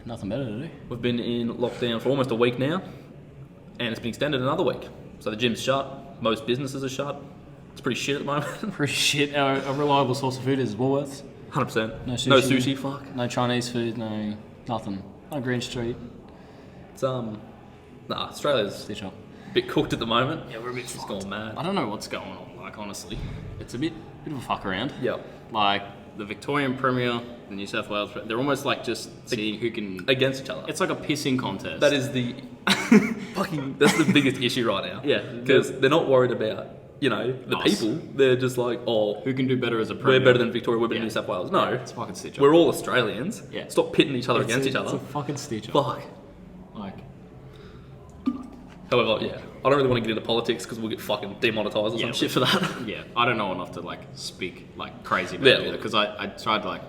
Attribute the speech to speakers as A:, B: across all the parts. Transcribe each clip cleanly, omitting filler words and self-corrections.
A: Nothing better to do.
B: We've been in lockdown for almost a week now, and it's been extended another week. So the gym's shut, most businesses are shut. It's pretty shit at the moment.
A: Pretty shit. A reliable source of food is Woolworths.
B: 100%.
A: No sushi.
B: No sushi, fuck.
A: No Chinese food, no nothing. No Green Street.
B: It's, Australia's
A: Stitch up.
B: a bit cooked at the moment.
A: Yeah, we're a bit
B: It's gone mad.
A: I don't know what's going on, like, honestly. It's a bit of a fuck around.
B: Yep.
A: Like, the Victorian Premier, the New South Wales, they're almost like just seeing who can...
B: Against each other.
A: It's like a pissing contest.
B: That is the that's the biggest issue right now.
A: Yeah.
B: Because they're not worried about, the
A: Us.
B: people. They're just like,
A: who can do better as a Premier?
B: we're better than Victoria, we're better than
A: Yeah.
B: New South Wales. No.
A: It's fucking stitch up.
B: We're all Australians.
A: Yeah.
B: Stop pitting each other against each
A: It's
B: other.
A: a fucking stitch up.
B: Fuck.
A: Like...
B: However, yeah, I don't really want to get into politics because we'll get fucking demonetised or some shit for that.
A: Yeah, I don't know enough to like speak like crazy about
B: Yeah.
A: it because I tried to like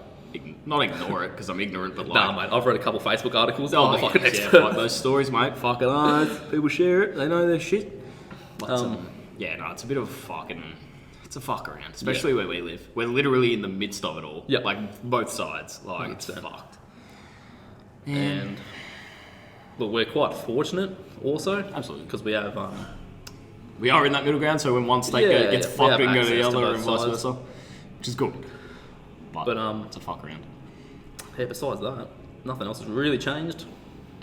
A: not ignore it because I'm ignorant, but like
B: Nah, mate, I've read a couple Facebook articles. I'm the fucking
A: yes,
B: expert.
A: yeah, like those stories, mate. Fucking people share it. They know their shit. But, yeah, no, it's a bit of a fucking. It's a fuck around, especially where we live. We're literally in the midst of it all.
B: Yeah,
A: like both sides. Like it's
B: 100%.
A: fucked.
B: And look, we're quite fortunate also.
A: Absolutely.
B: Because we have
A: We are in that middle ground, so when one state gets
B: we
A: fucked,
B: have
A: we can go to the
B: access to
A: other
B: both
A: and vice
B: sides.
A: versa, which is good. But it's a fuck around.
B: Yeah, besides that, nothing else has really changed.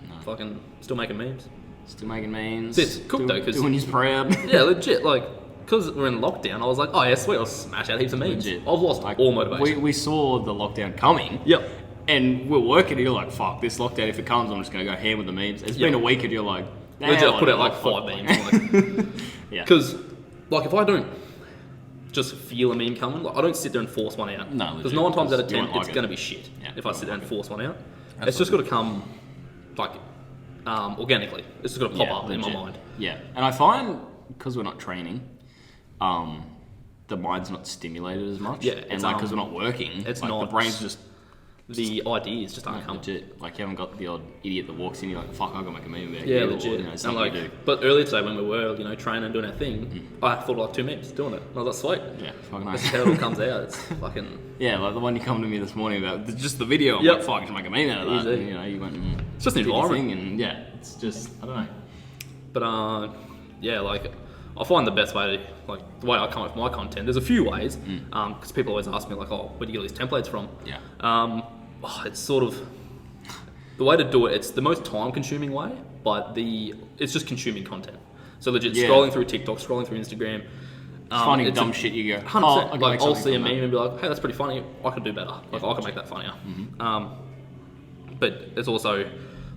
A: No.
B: Fucking still making memes.
A: Still making memes.
B: It's cooked though, 'cause-
A: doing his proud.
B: Yeah, legit. Like, because we're in lockdown, I was like, oh yeah, sweet, I'll smash out heaps of memes.
A: Legit.
B: I've lost all motivation.
A: We saw the lockdown coming.
B: Yep.
A: And we're working, and you're like, fuck, this lockdown, if it comes, I'm just going to go ham with the memes. It's been a week, and you're like,
B: Legit, I put out like
A: fuck,
B: 5 memes.
A: Yeah.
B: Because, like, if I don't just feel a meme coming, like, I don't sit there and force one out.
A: No,
B: Because
A: legit,
B: 9 times out of
A: you
B: 10,
A: won't like
B: it's
A: it.
B: going to be shit
A: Yeah,
B: if I
A: you
B: sit there
A: won't
B: and
A: like
B: force one out. It's just got to come, like, organically. It's just got to pop up in my
A: legit.
B: mind.
A: Yeah. And I find, because we're not training, the mind's not stimulated as much.
B: Yeah,
A: And
B: it's,
A: like, because we're not working,
B: it's
A: like,
B: not-
A: the brain's just...
B: The ideas just aren't coming.
A: Legit. Like, you haven't got the odd idiot that walks in, you're like, fuck, I've got to make a meme about
B: Yeah,
A: you. Or,
B: legit.
A: it's
B: And
A: something
B: like,
A: you do.
B: but earlier today when we were, training and doing our thing, I thought of like 2 memes doing it. And I was like, sweet.
A: Yeah, fucking
B: That's
A: nice.
B: how it all comes out. It's fucking.
A: Yeah, like the one you come to me this morning about, just the video, I'm
B: Yep.
A: like, fuck, I should make a meme out of that.
B: Easy.
A: And, you went and...
B: It's just an
A: did your
B: environment.
A: thing, and yeah, it's just, I don't know.
B: But yeah, like I find the best way to like the way I come up with my content. There's a few ways because people always ask me like, oh, where do you get these templates from?
A: Yeah.
B: It's sort of the way to do it. It's the most time-consuming way, but it's just consuming content. So legit
A: Yeah.
B: scrolling through TikTok, scrolling through Instagram.
A: Finding
B: it's
A: dumb shit, you go,
B: 100%.
A: oh, I can
B: Like
A: make
B: I'll
A: something
B: see a
A: from
B: meme
A: that.
B: and be like, hey, that's pretty funny. I could do better. Like I could make that funnier. But it's also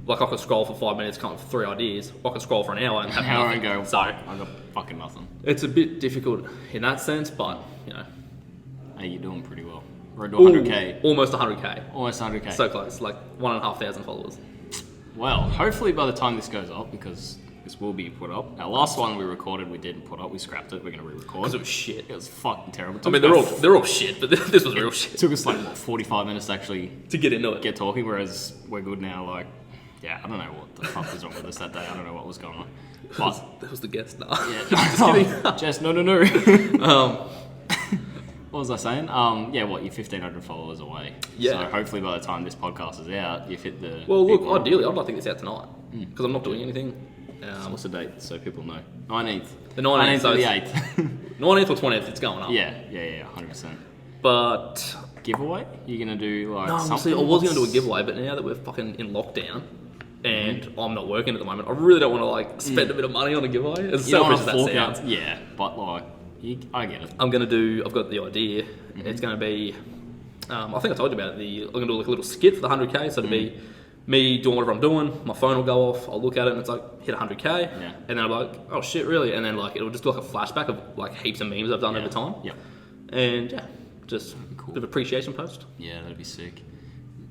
B: like I could scroll for 5 minutes, come up with 3 ideas. I could scroll for an hour and have
A: How I
B: nothing.
A: go,
B: So
A: I got fucking nothing.
B: it's a bit difficult in that sense, but
A: Hey, you're doing pretty well. We're into 100k.
B: almost 100k.
A: Almost 100k.
B: So close, like 1,500 followers.
A: Well, hopefully by the time this goes up, because this will be put up. Our last one we recorded, we didn't put up. We scrapped it. We're going to re-record.
B: Because it was shit.
A: It was fucking terrible.
B: I mean, they're all shit, but this was real shit.
A: It took us like, what, 45 minutes to actually
B: To get into it.
A: get talking, whereas we're good now. Like, yeah, I don't know what the fuck was wrong with us that day. I don't know what was going on. But,
B: That was the guest. Nah.
A: yeah.
B: Just kidding.
A: Jess, no. What was I saying? Yeah, what, you're 1,500 followers away.
B: Yeah.
A: So hopefully by the time this podcast is out, you've hit the...
B: Well, look,
A: big
B: ideally, I'd like to get this out tonight because I'm not doing anything.
A: what's the date so people know? 19th.
B: The 19th, so
A: or the
B: it's-
A: 8th.
B: 19th or 20th, it's going up.
A: yeah, 100%.
B: But
A: Giveaway? You're going to do like
B: no,
A: something?
B: see, I was going to do a giveaway, but now that we're fucking in lockdown and I'm not working at the moment, I really don't want to like spend a bit of money on a giveaway. As
A: You don't
B: selfish
A: wanna
B: as that
A: fork out-
B: sounds.
A: Yeah, but like, I get it.
B: I've got the idea. It's going to be, I think I told you about it. I'm going to do like a little skit for the 100k. So to be me doing whatever I'm doing, my phone will go off. I'll look at it and it's like hit 100k,
A: Yeah.
B: and then I'm like, oh shit, really? And then like it'll just do like a flashback of like heaps of memes I've done over time.
A: Yep.
B: And yeah, just
A: Cool.
B: a bit of appreciation post.
A: Yeah, that'd be sick.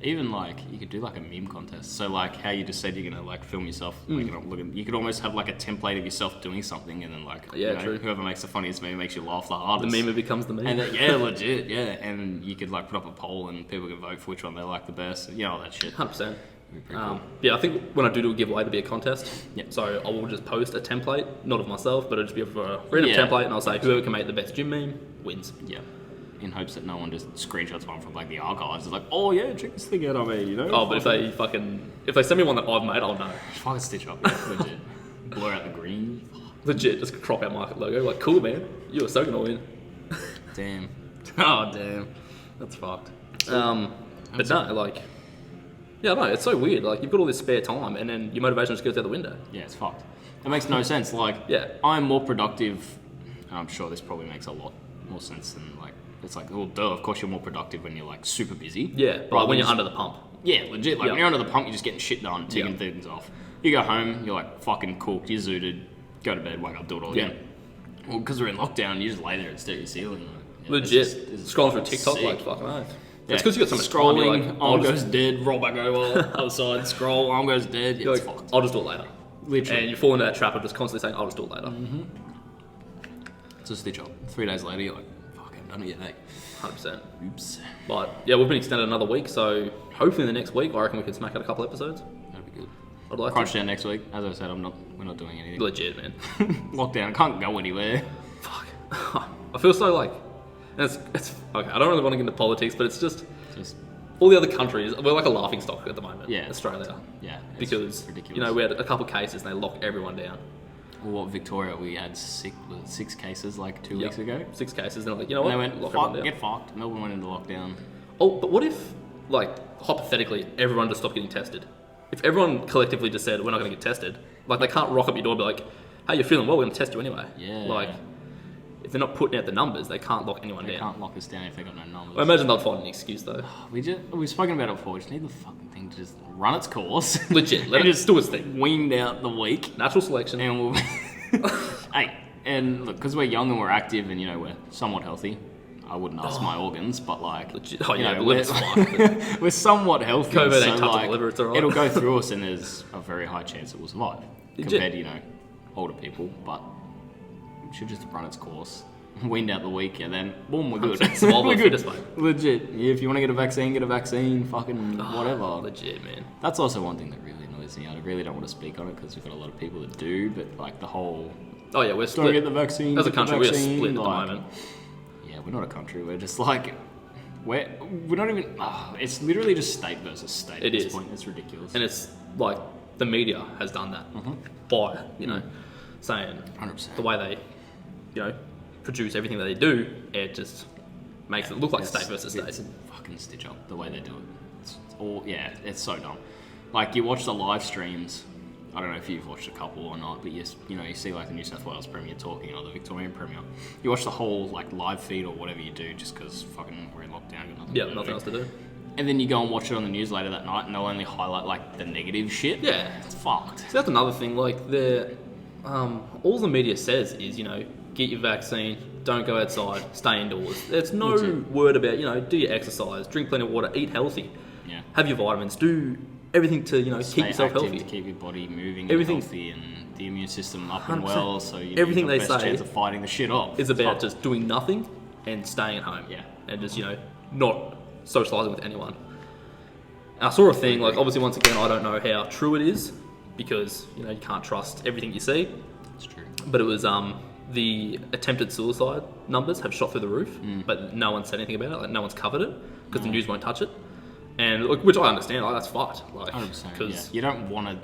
A: Even like you could do like a meme contest. So like how you just said you're gonna like film yourself, waking up looking. You could almost have like a template of yourself doing something, and then like
B: Yeah, true.
A: whoever makes the funniest meme makes you laugh the
B: The
A: hardest.
B: meme becomes the meme.
A: And then, yeah, legit, yeah. And you could like put up a poll, and people can vote for which one they like the best. You know all that shit.
B: 100%.
A: That'd be pretty cool.
B: Yeah, I think when I do a giveaway, it'll be a contest.
A: Yep.
B: So I will just post a template, not of myself, but it'll just be for a random
A: Yeah.
B: template, and I'll say whoever can make the best gym meme wins.
A: Yeah. in hopes that no one just screenshots one from like the archives. It's like, oh yeah, check this thing out I made, you know?
B: Oh, but if they send me one that I've made, I'll know.
A: Fucking stitch up, yeah, legit. Blur out the green.
B: Legit, just crop out market logo. Like, cool, man. You were so gonna win.
A: Damn. Oh, damn. That's fucked.
B: But no, like, yeah, no, it's so weird. Like, you've got all this spare time, and then your motivation just goes out the window.
A: Yeah, it's fucked. It makes no sense. Like,
B: Yeah.
A: I'm more productive, and I'm sure this probably makes a lot more sense than like, it's like, well, duh, of course you're more productive when you're like super busy.
B: Yeah, right, when you're under the pump.
A: Yeah, legit. Like,
B: Yeah.
A: when you're under the pump, you're just getting shit done, ticking
B: Yeah.
A: things off. You go home, you're like fucking cooked, you're zooted, go to bed, wake up, do it all
B: Yeah.
A: again. Well, because we're in lockdown, you just lay there and stare at your ceiling. Yeah,
B: Legit.
A: this is
B: Scrolling through
A: fucking
B: TikTok,
A: sick.
B: like, fucking oath.
A: Yeah.
B: It's because you got so much
A: Scrolling,
B: time. You're like,
A: arm goes dead, roll back over, other side, scroll, arm goes dead. Yeah,
B: you're
A: it's
B: like,
A: fucked.
B: I'll just do it later.
A: Literally.
B: And you fall into that trap of just constantly saying, I'll just do it later.
A: It's a stitch up. 3 days later, you're like, fuck, I haven't done it yet, mate.
B: 100%.
A: Oops.
B: But yeah, we've been extended another week, so hopefully in the next week, I reckon we can smack out a couple episodes.
A: That'd be good.
B: I'd like
A: Crunch
B: to.
A: down next week. As I said, we're not doing anything.
B: Legit, man.
A: Lockdown, I can't go anywhere.
B: Fuck. I feel so like, and it's okay. I don't really want to get into politics, but it's just
A: Just,
B: all the other countries. We're like a laughing stock at the moment.
A: Yeah.
B: Australia.
A: yeah. It's
B: Because
A: ridiculous.
B: you know we had a couple cases and they locked everyone down.
A: Well, Victoria, we had six cases like 2
B: Yep.
A: weeks ago.
B: 6 cases. And they're like, you know
A: And
B: what?
A: they went,
B: Lock everyone
A: fuck,
B: down.
A: get fucked. Melbourne went into lockdown.
B: Oh, but what if, like, hypothetically, everyone just stopped getting tested? If everyone collectively just said, we're not going to get tested, like, they can't rock up your door and be like, hey, you're feeling well, we're going to test you anyway.
A: Yeah.
B: Like, if they're not putting out the numbers, they can't lock anyone
A: They
B: down.
A: can't lock us down if they got no numbers.
B: I imagine they'll find an excuse, though.
A: We've spoken about it before. We just need the fucking thing to just run its course.
B: Legit. Let
A: And
B: it
A: just
B: do its thing.
A: weaned out the week.
B: Natural selection.
A: And we'll... hey, and look, because we're young and we're active and, you know, we're somewhat healthy. I wouldn't ask my organs, but like...
B: Legit. Oh,
A: you
B: yeah,
A: know,
B: the liver's fine. but-
A: we're somewhat healthy.
B: COVID ain't
A: so
B: touching
A: like,
B: the liver, it's alright.
A: It'll go through us and there's a very high chance it will survive.
B: Legit.
A: Compared to, you know, older people. But it should just run its course. Weaned out the week and then, boom, we're good.
B: Survival
A: we're
B: of
A: good.
B: fittest, mate.
A: Legit. Yeah, if you want to get a vaccine, fucking whatever.
B: Legit, man.
A: That's also one thing that really annoys me. I really don't want to speak on it because we've got a lot of people that do, but like the whole
B: Oh, yeah, we're
A: don't
B: split.
A: get the vaccine.
B: As a
A: get the
B: country, we're
A: vaccine,
B: split at the
A: like-
B: moment.
A: Yeah, we're not a country. We're just like we're not even. It's literally just state versus state.
B: It
A: at this
B: is.
A: point. It's ridiculous.
B: And it's like the media has done that by, you know, saying
A: 100%.
B: the way they, you know, produce everything that they do, it just makes it look like state versus
A: It's
B: state.
A: a fucking stitch up the way they do it. It's all it's so dumb. Like you watch the live streams. I don't know if you've watched a couple or not, but you know you see like the New South Wales Premier talking or the Victorian Premier. You watch the whole like live feed or whatever you do just because fucking we're in lockdown. Got
B: Yeah, nothing else to do.
A: And then you go and watch it on the news later that night, and they'll only highlight like the negative shit.
B: Yeah.
A: It's fucked.
B: So that's another thing. Like all the media says is, you know, get your vaccine, don't go outside, stay indoors. There's no
A: Legit.
B: word about, you know, do your exercise, drink plenty of water, eat healthy,
A: Yeah.
B: have your vitamins, do everything to, you know,
A: Stay
B: keep yourself
A: active,
B: healthy.
A: to keep your body moving,
B: Everything-
A: and healthy, and the immune system up and
B: 100%.
A: well. So you know,
B: Everything
A: you've got
B: they
A: best
B: say
A: chance of fighting the shit off.
B: It's about
A: fucked.
B: just doing nothing and staying at home.
A: Yeah.
B: And just, you know, not socialising with anyone. And I saw a thing, like, obviously, once again, I don't know how true it is because, you know, you can't trust everything you see.
A: It's true.
B: But it was the attempted suicide numbers have shot through the roof, but no one said anything about it. Like, no one's covered it because the news won't touch it. And look, which I understand, like that's fucked. Like,
A: 100%.
B: because
A: Yeah.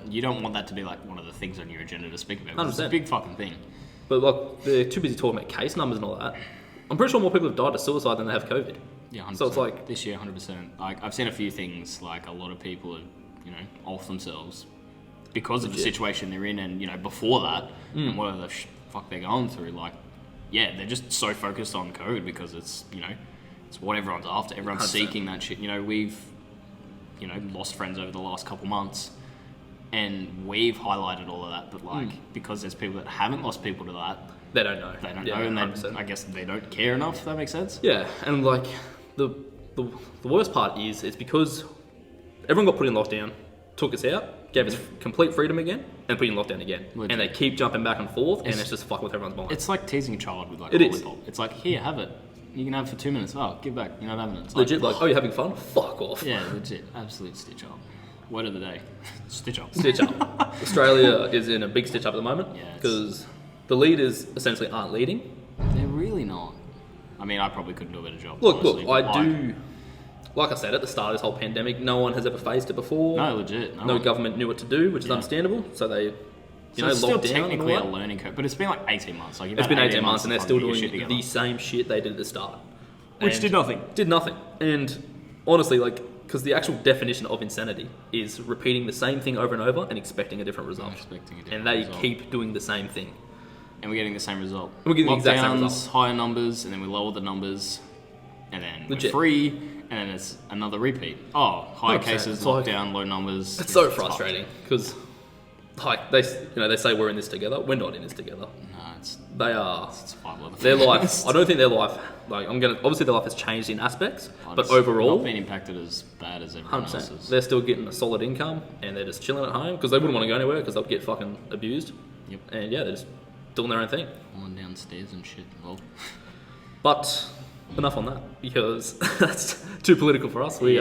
A: You don't want that to be like one of the things on your agenda to speak about. 'Cause It's a
B: 100%.
A: big fucking thing.
B: but like they're too busy talking about case numbers and all that. I'm pretty sure more people have died of suicide than they have COVID.
A: Yeah, 100%.
B: So it's like-
A: this year, 100%. Like I've seen a few things. Like a lot of people have, you know, off themselves because of the
B: Legit.
A: situation they're in, and you know, before that, and whatever the fuck they're going through. Like, yeah, they're just so focused on COVID because it's, you know, it's what everyone's after. Everyone's
B: 100%.
A: seeking that shit. You know, we've, you know, lost friends over the last couple months, and we've highlighted all of that. But like, because there's people that haven't lost people to that,
B: They don't know.
A: they don't
B: Yeah,
A: know, and
B: 100%.
A: I guess they don't care enough. If that makes sense.
B: Yeah, and like the worst part is it's because everyone got put in lockdown, took us out, gave us complete freedom again, and put in lockdown again.
A: Legit.
B: And they keep jumping back and forth, and
A: It's-
B: it's just fucking with everyone's mind.
A: It's like teasing a child with like
B: It
A: a
B: is.
A: lollipop. It's like, here, have it. You can have it for 2 minutes. Oh, give back. You're not having it. It's
B: Legit, like, oh, you're having fun? Fuck off.
A: yeah, legit. Absolute stitch up. Word of the day. Stitch up.
B: Stitch up. Australia is in a big stitch up at the moment
A: Yeah, it's-
B: because the leaders essentially aren't leading.
A: They're really not. I mean, I probably couldn't do a better job.
B: Look,
A: honestly,
B: look,
A: but
B: I do. Like I said at the start of this whole pandemic, no one has ever faced it before.
A: No, legit.
B: No
A: one.
B: government knew what to do, which is understandable. So they,
A: it's still
B: locked down.
A: technically a learning curve, but it's been like 18 months. Like,
B: it's been 18 months, and they're still doing
A: shit
B: the same shit they did at the start.
A: Which did nothing.
B: Did nothing. And honestly, like, because the actual definition of insanity is repeating the same thing over and over and expecting a different result. And they keep doing the same thing.
A: And we're getting the same result.
B: We're getting the exact same result.
A: Higher numbers, and then we lower the numbers, and then we're free, and then it's another repeat. Oh, higher cases, lockdown, low numbers.
B: It's so frustrating because, like, they say we're in this together. We're not in this together.
A: No,
B: they are.
A: It's survival of the
B: their life.
A: fittest.
B: I don't think their life. Like, obviously their life has changed in aspects, but overall,
A: not been impacted as bad as everyone
B: 100%.
A: else's.
B: They're still getting a solid income, and they're just chilling at home because they wouldn't want to go anywhere because they'll get fucking abused.
A: Yep.
B: And yeah, they're just doing their own thing.
A: Falling downstairs and shit. Well,
B: but enough on that because that's too political for us. We're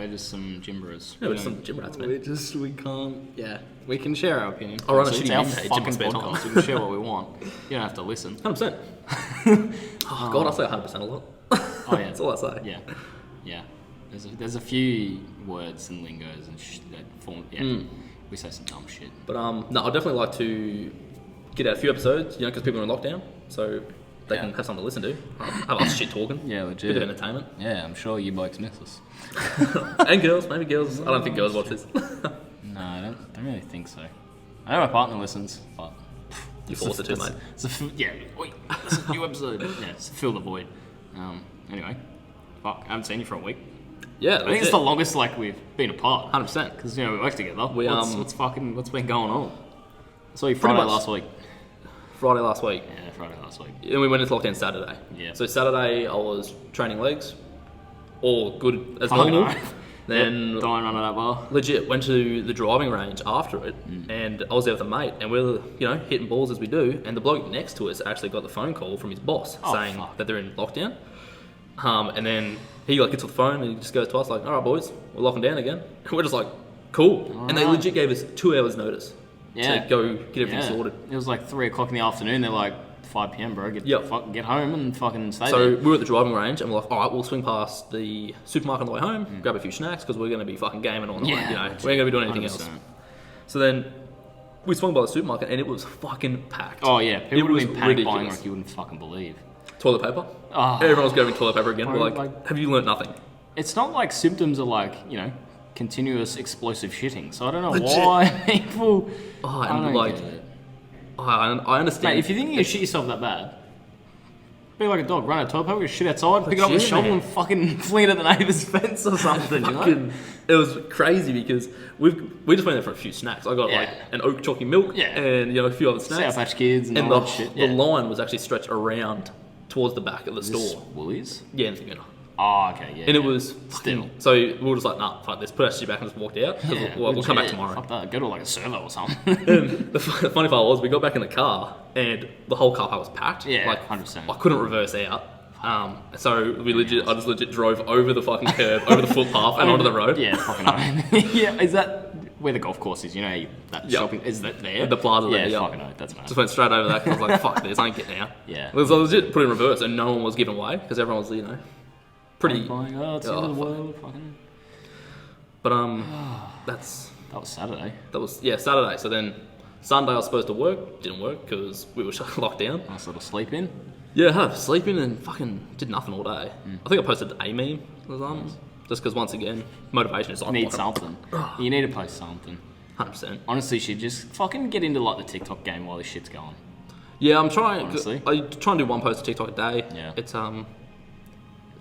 A: just some gymbrers.
B: Yeah, we're just some gym rats, man.
A: We can't. Yeah, we can share our opinion.
B: I'll run a
A: It's
B: shitty
A: our
B: meme page in
A: fucking
B: my spare time.
A: podcast. We can share what we want. You don't have to listen.
B: 100%. Oh God, I say 100% a lot.
A: Oh yeah,
B: that's all I say.
A: Yeah. There's a few words and lingos and that form. Yeah, we say some dumb shit.
B: But no, I'd definitely like to get out a few episodes, because people are in lockdown, so they can have something to listen to. Have us shit talking.
A: Yeah, legit.
B: Bit of entertainment.
A: Yeah, I'm sure you blokes miss us.
B: And girls, maybe girls. I don't think girls watch this.
A: No, I don't really think so. I know my partner listens, but
B: you force it to, mate.
A: It's a new episode. Yeah, it's fill the void. Anyway, fuck, I haven't seen you for a week.
B: Yeah,
A: I think it's the longest we've been apart.
B: 100%.
A: Because we work together.
B: What's
A: been going on? I saw you Friday last week.
B: Friday last week.
A: Yeah, Friday last week.
B: And we went into lockdown Saturday.
A: Yeah.
B: So Saturday I was training legs, all good as normal. Then
A: don't run at that bar.
B: Legit went to the driving range after it, and I was there with a mate, and we were hitting balls as we do. And the bloke next to us actually got the phone call from his boss saying that they're in lockdown. And then he gets off the phone and he just goes to us like, "All right, boys, we're locking down again." And we're just like, "Cool."
A: All
B: and they
A: right.
B: legit gave us 2 hours notice to go get everything sorted.
A: It was 3 o'clock in the afternoon. They're like, 5 p.m, bro. Get home and fucking stay
B: So
A: there.
B: we were at the driving range and we're like, all right, we'll swing past the supermarket on the way home, grab a few snacks because we're going to be fucking gaming all night. We ain't going to be doing anything
A: 100%.
B: else. So then we swung by the supermarket and it was fucking packed.
A: Oh yeah, people would have been panic buying
B: ridiculous.
A: like you wouldn't fucking believe.
B: Toilet paper.
A: Oh.
B: Everyone was grabbing toilet paper again.
A: Bro,
B: We're like, have you learnt nothing?
A: It's not like symptoms are continuous explosive shitting. So I don't know
B: Legit.
A: why people.
B: Oh,
A: I
B: and
A: don't get it.
B: I understand.
A: Mate, if you think you shit yourself that bad, be like a dog, run out of toilet paper, shit outside, pick it up with a
B: Legit,
A: shovel
B: man.
A: and fucking fling it at the neighbour's fence or something,
B: It was crazy because we just went there for a few snacks. I got an oat chalky milk and a few other snacks.
A: Sour Patch Kids and
B: And
A: all that shit.
B: the line was actually stretched around towards the back of the store.
A: Woolies?
B: Yeah, in the Fiona.
A: Oh, okay, yeah.
B: And it was
A: still.
B: So we were just like, nah, fuck this, put our shit back and just walked out. We'll come back tomorrow.
A: Fuck that, go to a servo or something.
B: And the funny part was we got back in the car and the whole car park was packed.
A: Yeah, 100%.
B: I couldn't reverse out. So I just legit drove over the fucking curb, over the footpath and onto the road.
A: Yeah, fucking oath. Yeah, is that where the golf course is? That shopping, is that there?
B: The plaza there,
A: Yeah, fucking oath, that's mad.
B: Just went straight over that because I was like, fuck this, I ain't getting out.
A: Yeah.
B: I was legit put in reverse and no one was giving way because everyone was, pretty...
A: It's the end of the world, fucking...
B: But, that
A: was Saturday.
B: That was, Saturday. So then Sunday I was supposed to work, didn't work because we were locked down.
A: Nice little sleep in.
B: Yeah, sleeping and fucking did nothing all day. I think I posted a meme, just because once again, motivation is like...
A: You need something. You need to post something.
B: 100%.
A: Honestly, you should just fucking get into the TikTok game while this shit's going.
B: Yeah, I'm trying.
A: Honestly.
B: I try and do one post to TikTok a day.
A: Yeah.
B: It's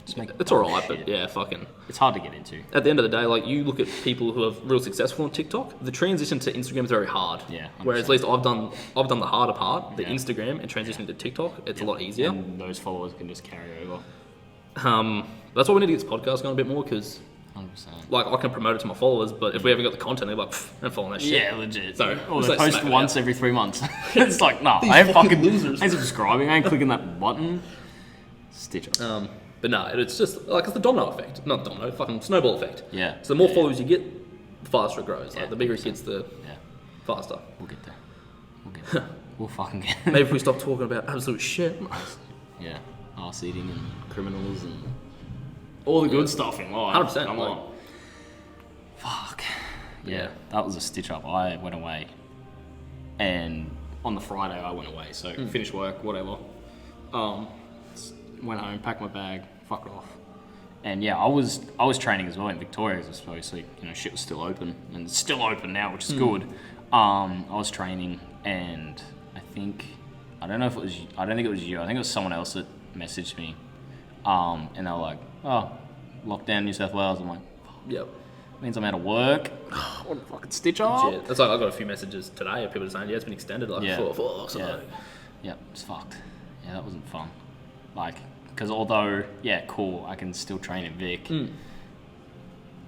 A: Just make
B: it's alright, but yeah, fucking...
A: It's hard to get into.
B: At the end of the day, you look at people who are real successful on TikTok, the transition to Instagram is very hard.
A: Yeah, 100%.
B: Whereas at least I've done the harder part, the Instagram, and transitioning to TikTok, it's a lot easier.
A: And those followers can just carry over.
B: That's why we need to get this podcast going a bit more, because
A: 100%.
B: I can promote it to my followers, but if we haven't got the content, they're like, I'm following that shit.
A: Yeah, legit.
B: So,
A: or
B: just
A: they
B: like
A: post
B: smack it
A: once
B: out.
A: every 3 months. It's like, nah,
B: These
A: I ain't
B: fucking
A: fucking
B: losers.
A: I ain't subscribing, I ain't clicking that button. Stitch up.
B: But no, it's just it's the domino effect, not domino, fucking snowball effect.
A: Yeah.
B: So the more followers you get, the faster it grows. The bigger it gets, the faster.
A: We'll get there. We'll fucking get there.
B: Maybe if we stop talking about absolute shit.
A: Yeah. ass eating and criminals and all the good stuff in life.
B: 100%.
A: Come on. Fuck. Yeah, that was a stitch up. I went away, and on the Friday I went away. So finished work, whatever. Went home, packed my bag, fucked off. And yeah, I was training as well in Victoria, I suppose. So shit was still open, and it's still open now, which is good. I was training, and I don't think it was you. I think it was someone else that messaged me, and they were like, "Oh, lockdown New South Wales." I'm like,
B: Yep.
A: means I'm out of work. What a fucking stitch up.
B: Shit. That's like I got a few messages today of people saying, "Yeah, it's been extended." Like,
A: yeah, it's fucked. Yeah, that wasn't fun. Like, because although cool, I can still train in Vic.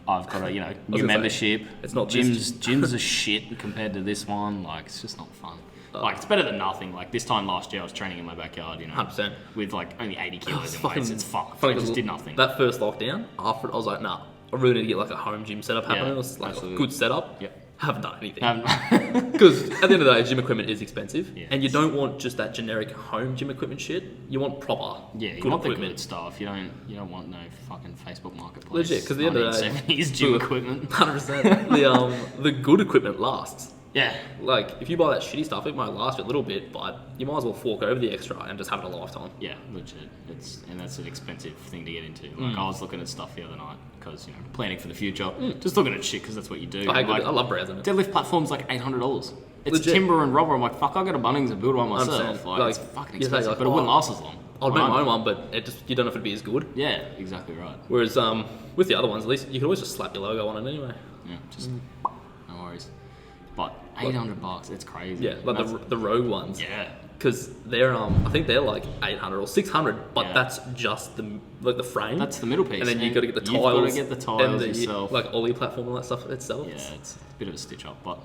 A: I've got a new membership.
B: It's not
A: gyms are shit compared to this one. Like, it's just not fun. Like, it's better than nothing. Like, this time last year I was training in my backyard.
B: 100%.
A: With like only 80 kilos in weights. It's fucked. I just did nothing.
B: That first lockdown, after I was like, nah, I really need to get like a home gym setup happening. It was like a good setup.
A: Yep.
B: Haven't done anything. Because at the end of the day, gym equipment is expensive.
A: Yeah,
B: and you don't want just that generic home gym equipment shit. You want proper
A: you
B: good
A: want
B: equipment.
A: the good stuff. You don't want no fucking Facebook Marketplace.
B: Legit, because at the end of the day,
A: 1970s gym equipment.
B: 100%. The good equipment lasts.
A: Yeah.
B: Like, if you buy that shitty stuff, it might last you a little bit, but you might as well fork over the extra and just have it a lifetime.
A: Yeah, legit. And that's an expensive thing to get into. Like, I was looking at stuff the other night because planning for the future. Just looking at shit because that's what you do.
B: I love browsing it.
A: Deadlift platform's like $800. It's
B: Legit.
A: timber and rubber. I'm like, fuck, I go to Bunnings and build one myself. Like, it's fucking expensive, but it wouldn't last as long.
B: I'd make my own one, but you don't know if it'd be as good.
A: Yeah, exactly right.
B: Whereas with the other ones, at least you can always just slap your logo on it anyway.
A: Yeah, just no worries. But $800, it's crazy.
B: Yeah, like the Rogue ones.
A: Yeah.
B: Because they're I think they're like 800 or 600, but that's just the frame.
A: That's the middle piece.
B: And then you've got to get the tiles.
A: You've got to get the tiles
B: and the,
A: yourself.
B: Like Ollie platform and all that stuff itself.
A: Yeah, it's a bit of a stitch up, but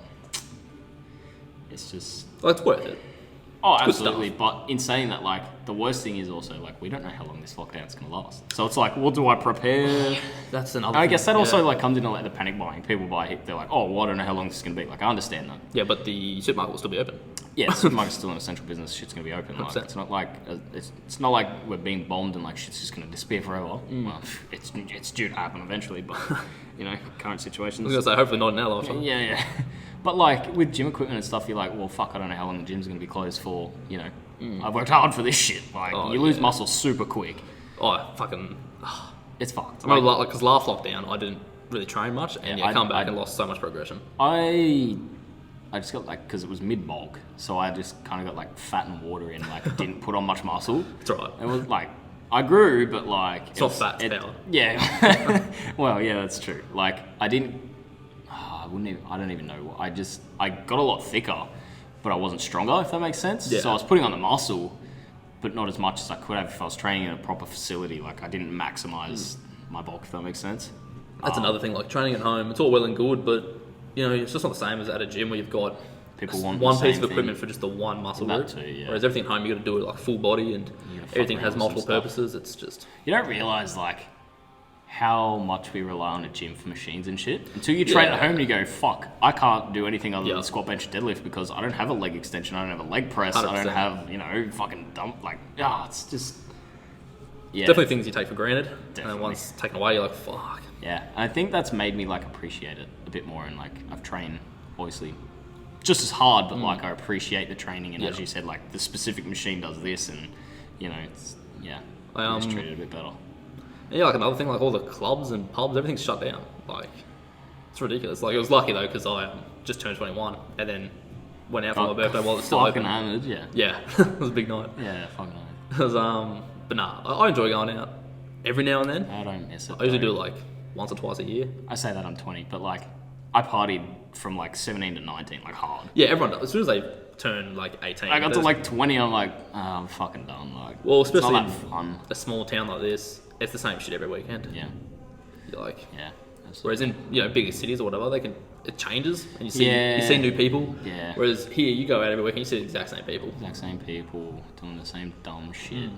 A: it's just...
B: Well, it's worth it.
A: Oh, absolutely. But in saying that, like, the worst thing is also, like, we don't know how long this lockdown's going to last. So it's like, what do I prepare?
B: That's another
A: I guess that also, like, comes into, like, the panic buying. People buy, they're like, oh, well, I don't know how long this is going to be. Like, I understand that.
B: Yeah, but the supermarket will still be open.
A: Yeah, the supermarket's still an essential business. Shit's going to be open. Like, it's not like we're being bombed and, like, shit's just going to disappear forever. Well, it's due to happen eventually, but, current situations.
B: I was going to say, hopefully not in our lifetime.
A: Yeah. But, like, with gym equipment and stuff, you're like, well, fuck, I don't know how long the gym's going to be closed for, I've worked hard for this shit. Like, you lose muscle super quick. It's fucked.
B: I remember, because last lockdown, I didn't really train much, and I come back and lost so much progression.
A: I just got, like, because it was mid-bulk, so I just kind of got, like, fat and watery and, like, didn't put on much muscle.
B: That's right.
A: It was, like, I grew, but, like...
B: It's not fat, it's power.
A: Yeah. Well, yeah, that's true. Like, I don't even know. I got a lot thicker, but I wasn't stronger, if that makes sense.
B: Yeah.
A: So I was putting on the muscle, but not as much as I could have if I was training in a proper facility. Like, I didn't maximize my bulk, if that makes sense.
B: That's another thing, like training at home, it's all well and good, but it's just not the same as at a gym where you've got one piece of equipment for just the one muscle group.
A: Too, yeah.
B: Whereas everything at home, you got to do it like full body, and everything has multiple purposes. It's just...
A: You don't realise, like, how much we rely on a gym for machines and shit. Until you train at home and you go, fuck, I can't do anything other than squat, bench, deadlift because I don't have a leg extension, I don't have a leg press, 100%. I don't have, fucking dump, like, it's just... Yeah.
B: Definitely things you take for granted.
A: Definitely.
B: And once taken away, you're like, fuck.
A: Yeah, and I think that's made me, like, appreciate it a bit more, and, like, I've trained, obviously, just as hard, but, like, I appreciate the training, and as you said, like, the specific machine does this, and, it's, I just treat it a bit better.
B: Yeah, like another thing, like all the clubs and pubs, everything's shut down. Like, it's ridiculous. Like, it was lucky though, because I just turned 21 and then went out for my birthday while it's still open.
A: Hammered, yeah.
B: Yeah, it was a big night.
A: Yeah, fucking hammered.
B: It was, but nah, I enjoy going out every now and then.
A: I don't miss it.
B: I usually do it like once or twice a year.
A: I say that I'm 20, but like, I partied from like 17 to 19, like hard.
B: Yeah, everyone does. As soon as they turn like 18.
A: I got to like 20, I'm like, I'm fucking done. Like,
B: well, especially
A: it's not that fun.
B: A small town like this, it's the same shit every weekend.
A: Yeah.
B: You're like,
A: yeah.
B: Whereas in bigger cities or whatever, it changes and you see new people.
A: Yeah.
B: Whereas here you go out every week and you see the exact same people.
A: Exact same people doing the same dumb shit.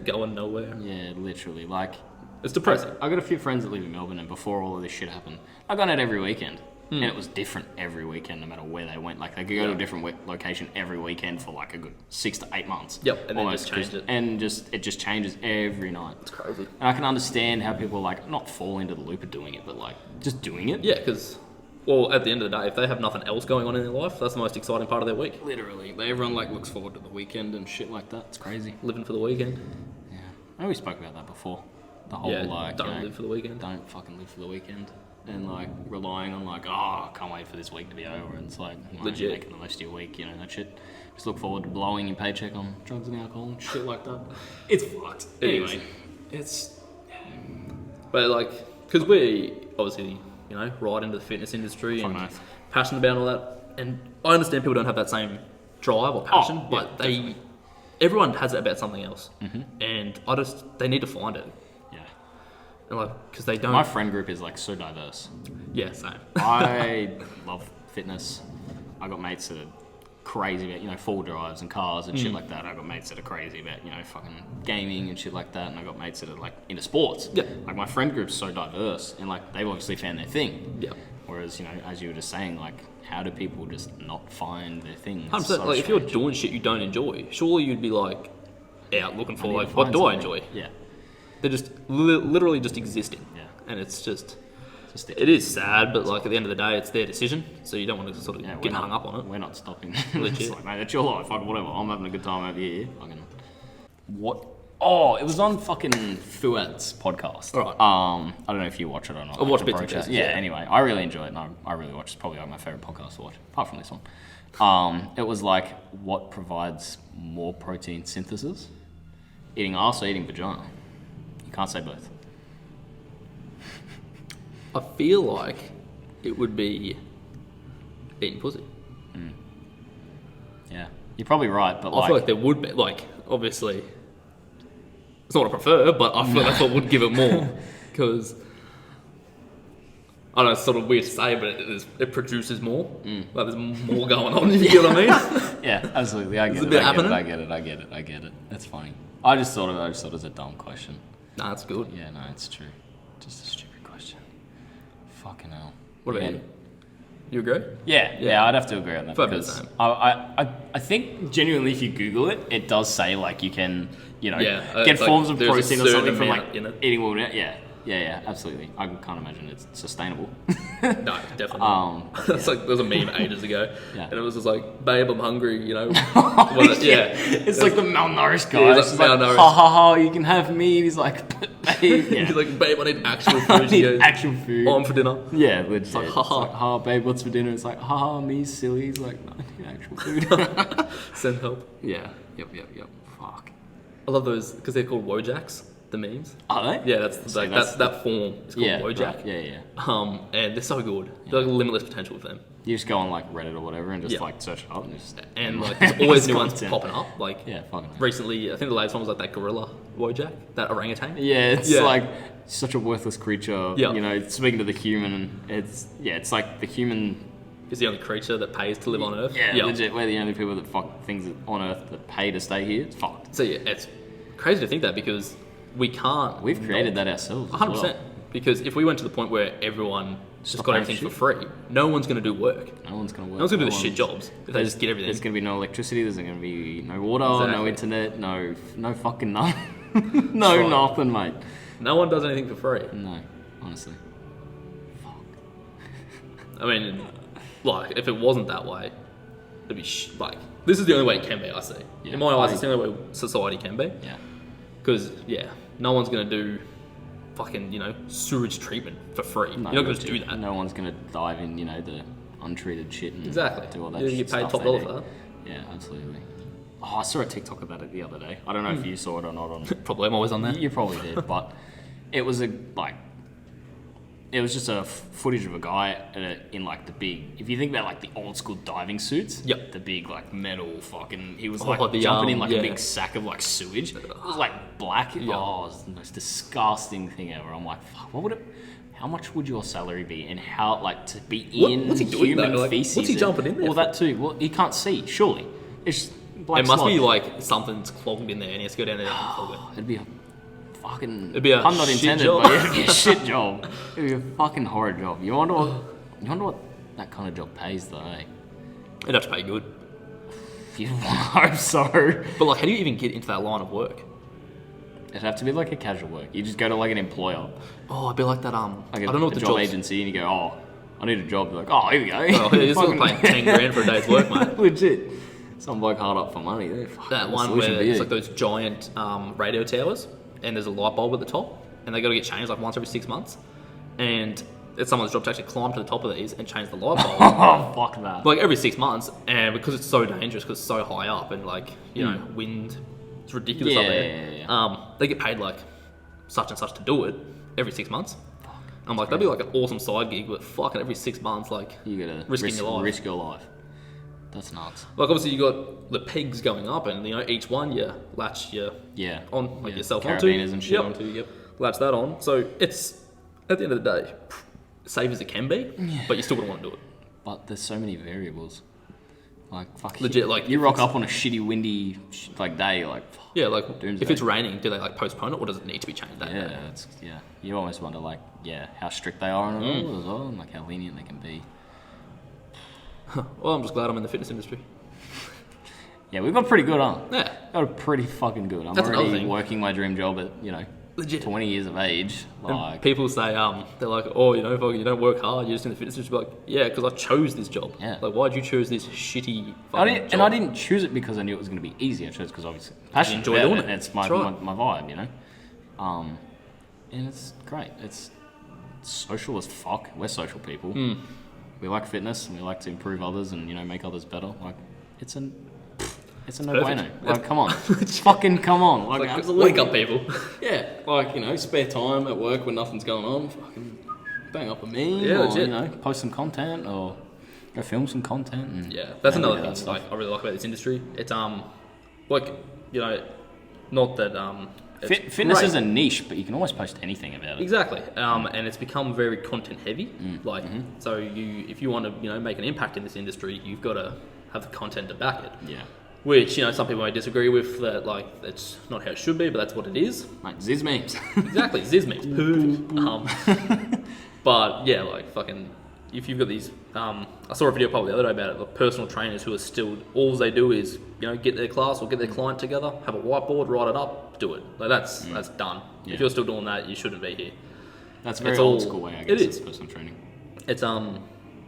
B: Going nowhere.
A: Yeah, literally. Like,
B: it's depressing.
A: I got a few friends that live in Melbourne, and before all of this shit happened, I gone out every weekend. and it was different every weekend, no matter where they went. Like they could go to a different location every weekend for like a good 6 to 8 months.
B: Yep, and then just changed it.
A: And it just changes every night.
B: It's crazy.
A: And I can understand how people like not fall into the loop of doing it, but like just doing it.
B: Yeah, because well, at the end of the day, if they have nothing else going on in their life, that's the most exciting part of their week.
A: Literally, everyone like looks forward to the weekend and shit like that. It's crazy.
B: Living for the weekend.
A: Yeah, I know we spoke about that before. The whole like
B: don't live for the weekend.
A: Don't fucking live for the weekend. And like relying on like, I can't wait for this week to be over. And it's like,
B: legit,
A: you're making the most of your week, that shit. Just look forward to blowing your paycheck on drugs and alcohol and shit like that. It's fucked. Anyway, it's.
B: But like, because we obviously, right into the fitness industry and passionate about all that, and I understand people don't have that same drive or passion, but everyone has it about something else, and they need to find it. And like, because they don't.
A: My friend group is like so diverse.
B: Yeah, same.
A: I love fitness. I got mates that are crazy about, 4 drives and cars and shit like that. I got mates that are crazy about, fucking gaming and shit like that. And I got mates that are like into sports.
B: Yeah.
A: Like my friend group's so diverse and like they've obviously found their thing.
B: Yeah.
A: Whereas, as you were just saying, like, how do people just not find their thing?
B: 100%.
A: So
B: like, if you're doing shit you don't enjoy, surely you'd be like out looking for like, what do I enjoy?
A: Yeah.
B: They're just literally just existing.
A: Yeah.
B: And it's just it is sad, but like at the end of the day, it's their decision, so you don't want to sort of get hung up on it.
A: We're not stopping.
B: Legit.
A: It's like, mate, it's your life. Fucking whatever. I'm having a good time over here. Fucking. What? Oh, it was on fucking Fuad's podcast.
B: All right.
A: I don't know if you watch it or not.
B: I watch bits and pieces.
A: Yeah. Anyway, I really enjoy it, and I really watch. It's probably like my favorite podcast to watch, apart from this one. It was like, what provides more protein synthesis? Eating arse or eating vagina? You can't say both.
B: I feel like it would be eating pussy.
A: Yeah, you're probably right, but
B: I feel like there would be, like, obviously, it's not what I prefer, but I feel like that's what would give it more, because, I don't know, it's sort of weird to say, but it produces more. Like, there's more going on, you get what I mean?
A: Yeah, absolutely, I get it. I get it. That's funny. I just thought it was a dumb question.
B: Nah, it's good.
A: Yeah, no, it's true. Just a stupid question. Fucking hell.
B: What about you? You agree?
A: Yeah, I'd have to agree on that.
B: Because
A: I think genuinely, if you Google it, it does say like you can, get forms of
B: there's
A: protein or something from like
B: eating
A: wool. Yeah, absolutely. I can't imagine it's sustainable.
B: No, definitely. It's like there's a meme ages ago, and it was just like, "Babe, I'm hungry,"
A: It's like the malnourished guy.
B: Yeah,
A: he's like, malnourished. Ha ha ha! You can have me. And he's like, babe. Yeah.
B: He's like, "Babe, I need actual food."
A: I need actual food.
B: I'm for dinner.
A: Yeah, legit. It's like, ha, babe, what's for dinner? It's like, ha, me, silly. He's like, no, I need actual food.
B: Send help.
A: Yeah. Yep. Fuck.
B: I love those because they're called Wojaks. The memes.
A: Are they?
B: Yeah, that's like that form. It's called Wojak.
A: Right. Yeah.
B: And they're so good. They're like limitless potential with them.
A: You just go on like Reddit or whatever and just like search it up
B: and like there's always new ones popping up. Like
A: fucking
B: recently, I think the latest one was like that gorilla Wojak, that orangutan.
A: Yeah, it's like such a worthless creature.
B: Yeah.
A: Speaking to the human, it's like the human
B: is the only creature that pays to live on Earth.
A: Yeah, legit. We're the only people that fuck things on Earth that pay to stay here. It's fucked.
B: So yeah, it's crazy to think that because we can't.
A: We've created that ourselves.
B: 100%. Well. Because if we went to the point where everyone just got everything for free, no one's going to do work.
A: No one's going to work.
B: No one's going to do the shit jobs if they just get everything.
A: There's going to be no electricity. There's going to be no water, no internet, no fucking nothing. Nothing, mate.
B: No one does anything for free.
A: No, honestly. Fuck.
B: I mean, like, if it wasn't that way, it'd be like, this is the only way it can be, I see. Yeah. In my eyes, it's the only way society can be.
A: Yeah.
B: Because, no one's going to do fucking, sewage treatment for free. You're not going to do that.
A: No one's going to dive in, the untreated shit and
B: do
A: all that
B: shit. You get paid top dollar for that.
A: Yeah, absolutely. Oh, I saw a TikTok about it the other day. I don't know if you saw it or not.
B: Probably, I'm always on there.
A: You probably did, but it was it was just a footage of a guy in like the big, if you think about like the old school diving suits, the big like metal fucking, he was like jumping in like a big sack of like sewage. It was like black. Oh, it was the most disgusting thing ever. I'm like, fuck, how much would your salary be, and how like to be in
B: what's he doing
A: human
B: though? Like,
A: feces?
B: what's he jumping in there?
A: Well, that too. Well, he can't see. Surely, it's black.
B: It must be like something's clogged in there, and he has to go down there and unclog it.
A: It'd be a fucking.
B: It'd be a
A: pun not
B: shit
A: intended,
B: job.
A: but it'd be a shit job. It'd be a fucking horrid job. You wonder what that kind of job pays though, eh?
B: It'd have to pay good.
A: You hope so.
B: But like, how do you even get into that line of work?
A: It'd have to be like a casual work. You just go to like an employer.
B: Oh, I'd be like that.
A: Like
B: I don't know what the
A: job
B: job's...
A: agency, and you go, oh, I need a job. They're like, oh, here we go.
B: Oh, you're still paying 10 grand for a day's work, mate.
A: Legit. Some bloke hard up for money.
B: That one where it's like those giant radio towers, and there's a light bulb at the top, and they got to get changed like once every 6 months, and it's someone's job to actually climb to the top of these and change the light bulb.
A: Oh, fuck that.
B: Like every 6 months, and because it's so dangerous, because it's so high up, and like, you know, wind, it's ridiculous up there.
A: Yeah.
B: They get paid like such and such to do it every 6 months. I'm like, that'd be like an awesome side gig, but fucking every 6 months, like,
A: You gotta risk your life. That's nuts.
B: Like, obviously, you got the pegs going up, and you know, each one you latch on like yourself onto,
A: carabiners and shit onto. Yep.
B: latch that on. So it's at the end of the day, safe as it can be, but you still wouldn't want to do it.
A: But there's so many variables. Like, fuck.
B: Legit, like,
A: you rock up on a shitty, windy like day, like, fuck.
B: Yeah, like
A: Doomsday.
B: if it's raining, do they like postpone it, or does it need to be changed that day?
A: Yeah, you almost wonder, like, how strict they are on it all as well, and like how lenient they can be.
B: Well, I'm just glad I'm in the fitness industry.
A: Yeah, we've got pretty good, huh?
B: Yeah.
A: Got a pretty fucking good. I'm
B: That's another
A: already
B: thing.
A: working my dream job at,
B: Legit.
A: 20 years of age.
B: And
A: Like,
B: people say, they're like, oh, fucking, you don't work hard, you're just in the fitness industry. Like, yeah, because I chose this job.
A: Yeah.
B: Like, why'd you choose this shitty fucking job?
A: and I didn't choose it because I knew it was going to be easy. I chose it because obviously passionate
B: enjoy
A: about
B: doing
A: it.
B: it.
A: It's my,
B: That's right.
A: my vibe, and it's great. It's social as fuck. We're social people. We like fitness and we like to improve others and make others better. Like, it's a no-brainer. Like, come on, fucking come on. Like, absolutely.
B: Wake up, people.
A: Yeah, like, spare time at work when nothing's going on, fucking bang up a meme,
B: Yeah,
A: or,
B: legit.
A: post some content, or go film some content. And
B: Yeah, that's another
A: that
B: thing like, I really like about this industry. It's like, not that it's
A: Fitness
B: great.
A: is a niche, but you can almost post anything about it.
B: Exactly, and it's become very content heavy. So if you want to make an impact in this industry, you've got to have the content to back it.
A: Yeah.
B: Which some people may disagree with, that like that's not how it should be, but that's what it is.
A: Like, Ziz memes.
B: Exactly, Ziz memes. But yeah, like fucking, if you've got these, I saw a video probably the other day about it. Like personal trainers who are still, all they do is get their class or get their client together, have a whiteboard, write it up, do it. Like that's done.
A: Yeah.
B: If you're still doing that, you shouldn't be here.
A: That's a very
B: It's
A: old
B: all-
A: school way, I
B: it
A: guess.
B: is.
A: It's personal training.
B: It's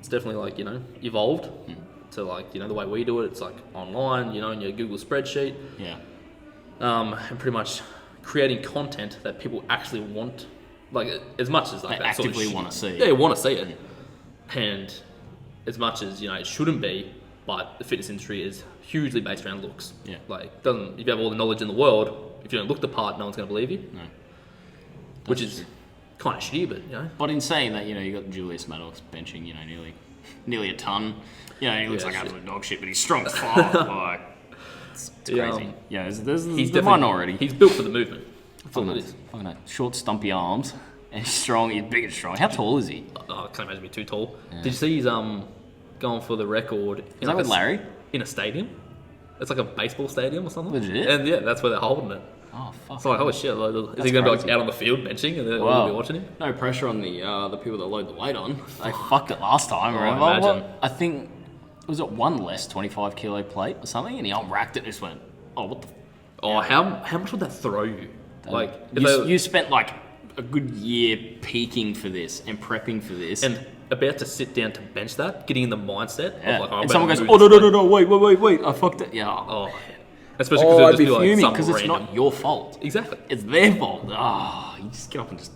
B: definitely like evolved to like the way we do it. It's like online, in your Google spreadsheet.
A: Yeah.
B: And pretty much creating content that people actually want, like as much as like
A: They
B: that sort of
A: actively
B: shit.
A: want to see.
B: Yeah, want to see it, and as much as it shouldn't be, but the fitness industry is hugely based around looks.
A: Yeah.
B: Like doesn't if you have all the knowledge in the world, if you don't look the part, no one's going to believe you.
A: No.
B: Which
A: That's
B: is
A: true.
B: kind of shitty, but
A: But in saying that, you got Julius Maddox benching, nearly a ton. He looks like
B: shit.
A: absolute dog shit, but he's strong as fuck. Like, it's crazy. There's
B: he's
A: the
B: definitely
A: minority.
B: He's built for the movement. That's all
A: Fucking
B: it is.
A: fucking short, stumpy arms, and he's strong. He's big and strong. How tall is he?
B: Oh, I can't imagine being too tall. Did you see he's going for the record?
A: Is that with Larry?
B: In a stadium. It's like a baseball stadium or something.
A: Legit?
B: And yeah, that's where they're holding it.
A: Oh fuck.
B: So like, holy shit! Like, is
A: That's
B: he going to be like
A: crazy.
B: out on the field benching, and they're all
A: Wow.
B: going to be watching him?
A: No pressure on the people that load the weight on. They fucked it last time.
B: Oh,
A: Remember?
B: I imagine.
A: I think was it one less 25 kilo plate or something, and he unracked it and just went, oh, what the.
B: Oh, how much would that throw you? Like, if
A: You spent like a good year peaking for this and prepping for this.
B: and about to sit down to bench that, getting in the mindset
A: yeah.
B: of like, oh, I'm
A: and
B: about
A: someone
B: to
A: goes,
B: move
A: oh,
B: this
A: no,
B: weight.
A: wait, I fucked it. Yeah.
B: Oh, especially because
A: I'd
B: it'll just
A: be
B: be like
A: fuming
B: some
A: because it's
B: random.
A: not your fault.
B: Exactly.
A: It's their fault. You just get up and just.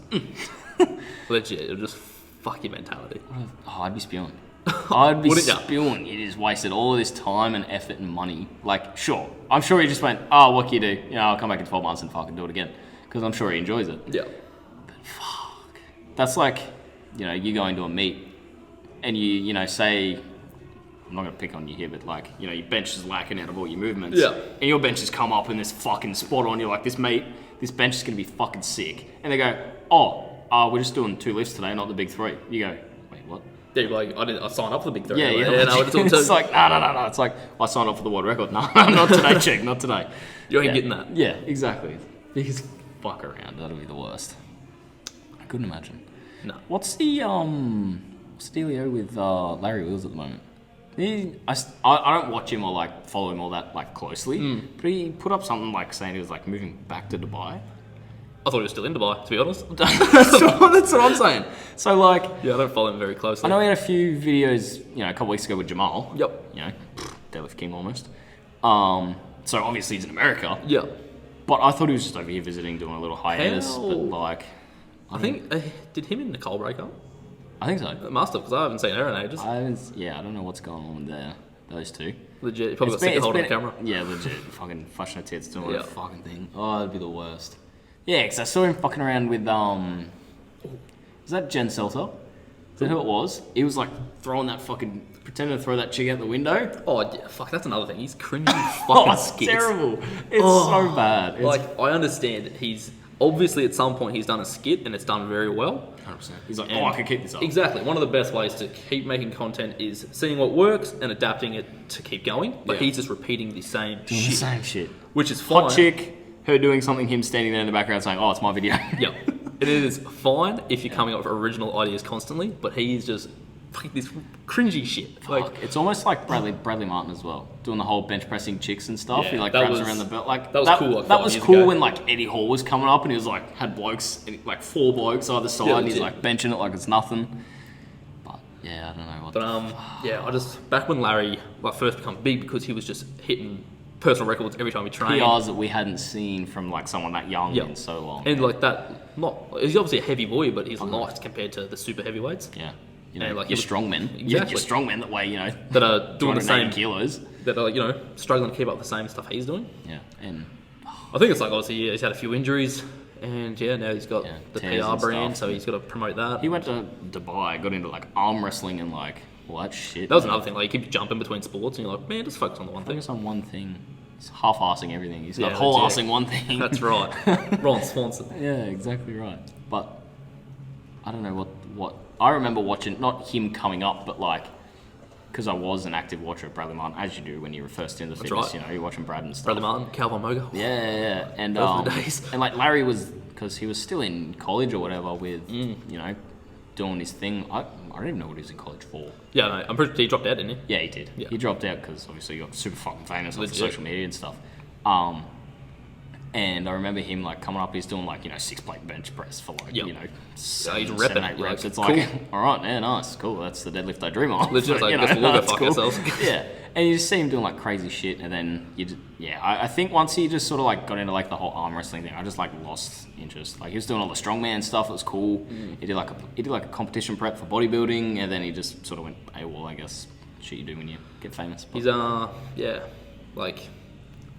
B: Legit, it'll just fuck your mentality.
A: I'd be spewing. I'd be
B: Wouldn't ya?
A: spewing. You just wasted all of this time and effort and money. Like, sure. I'm sure he just went, oh, what can you do? I'll come back in 12 months and fucking do it again. Because I'm sure he enjoys it.
B: Yeah.
A: That's like, you going to a meet and you say, I'm not going to pick on you here, but like, your bench is lacking out of all your movements.
B: Yeah.
A: And your bench has come up in this fucking spot on. You're like, this bench is going to be fucking sick. And they go, we're just doing 2 lifts today, not the big 3. You go, wait, what?
B: Yeah, like I signed up for the big 3.
A: Yeah,
B: No,
A: it's like, no. It's like, I signed up for the world record. No, not today, chick, not today.
B: You ain't getting that.
A: Yeah, exactly. Because fuck around, that'll be the worst. I couldn't imagine.
B: No.
A: What's the what's the dealio with Larry Wheels at the moment? I don't watch him or like follow him all that like closely, but he put up something like saying he was like moving back to Dubai.
B: I thought he was still in Dubai, to be honest.
A: That's what I'm saying. So like,
B: yeah, I don't follow him very closely.
A: I know he had a few videos, you know, a couple weeks ago with Jamal.
B: Yep.
A: You know, deadlift king almost. So obviously he's in America.
B: Yeah.
A: But I thought he was just over here visiting, doing a little hiatus.
B: Hell.
A: But like,
B: I think did him and Nicole break up?
A: I think so.
B: It must have, because I haven't seen her in ages.
A: I don't know what's going on there. Those two.
B: Legit, you probably got sick of holding the camera.
A: Yeah, legit. Fucking flashing her tits doing a fucking thing. Oh, that'd be the worst. Yeah, because I saw him fucking around with, was that Jen Selter? Is that who it was? He was like throwing that fucking, pretending to throw that chick out the window.
B: Oh, yeah, fuck, that's another thing. He's cringy fucking
A: it's
B: skits.
A: terrible. It's so bad.
B: Like, I understand he's, obviously at some point he's done a skit and it's done very well.
A: 100%. He's like, I can keep this up.
B: Exactly. One of the best ways to keep making content is seeing what works and adapting it to keep going. But he's just repeating the same shit.
A: The same shit.
B: Which is fine.
A: Hot chick, her doing something, him standing there in the background saying, it's my video.
B: Yeah. It is fine if you're coming up with original ideas constantly, but he's just fucking this cringy shit. Like,
A: it's almost like Bradley Martin as well, doing the whole bench pressing chicks and stuff.
B: Yeah,
A: he like grabs around the belt. Like
B: that was cool. Like
A: that was cool when like Eddie Hall was coming up and he was like had blokes, like 4 blokes either side, and he's like benching it like it's nothing. But yeah, I don't know what.
B: But I just back when Larry like first became big because he was just hitting personal records every time he trained.
A: PRs that we hadn't seen from like someone that young in so long.
B: And like that, he's obviously a heavy boy, but he's light compared to the super heavyweights.
A: Yeah. You know,
B: like
A: your strongmen.
B: Exactly.
A: Your strongmen that weigh,
B: that are doing the same
A: kilos.
B: That are, struggling to keep up the same stuff he's doing.
A: Yeah. And
B: I think it's like obviously he's had a few injuries and now he's got the PR brand, so he's got to promote that.
A: He went to Dubai, got into like arm wrestling and like all that shit.
B: That was another thing, like you keep jumping between sports and you're like, man, just focus on the one thing.
A: Focus on one thing. He's half-arsing everything. He's not whole-arsing one thing.
B: That's right. Ron Swanson.
A: Yeah, exactly right. But I don't know what I remember watching, not him coming up, but like, because I was an active watcher of Bradley Martin, as you do when you were first into fitness.
B: Right.
A: You're watching Brad and stuff.
B: Bradley Martin, Calvin Moga.
A: Yeah. And
B: those were the days.
A: And like Larry was, because he was still in college or whatever with, doing his thing. I don't even know what he was in college for.
B: Yeah, no, I'm pretty sure he dropped out, didn't he?
A: Yeah, he did. Yeah. He dropped out because obviously he got super fucking famous on social media and stuff. And I remember him like coming up, he's doing like 6-plate bench press for like
B: he's repping
A: 7-8 reps. It's like,
B: cool.
A: all right, yeah, nice, cool. That's the deadlift I dream of.
B: Legit, like, we'll go fuck ourselves.
A: Yeah, and you just see him doing like crazy shit, and then I think once he just sort of like got into like the whole arm wrestling thing, I just like lost interest. Like he was doing all the strongman stuff, it was cool. He did like a competition prep for bodybuilding, and then he just sort of went AWOL, I guess. Shit you do when you get famous.
B: But. He's like.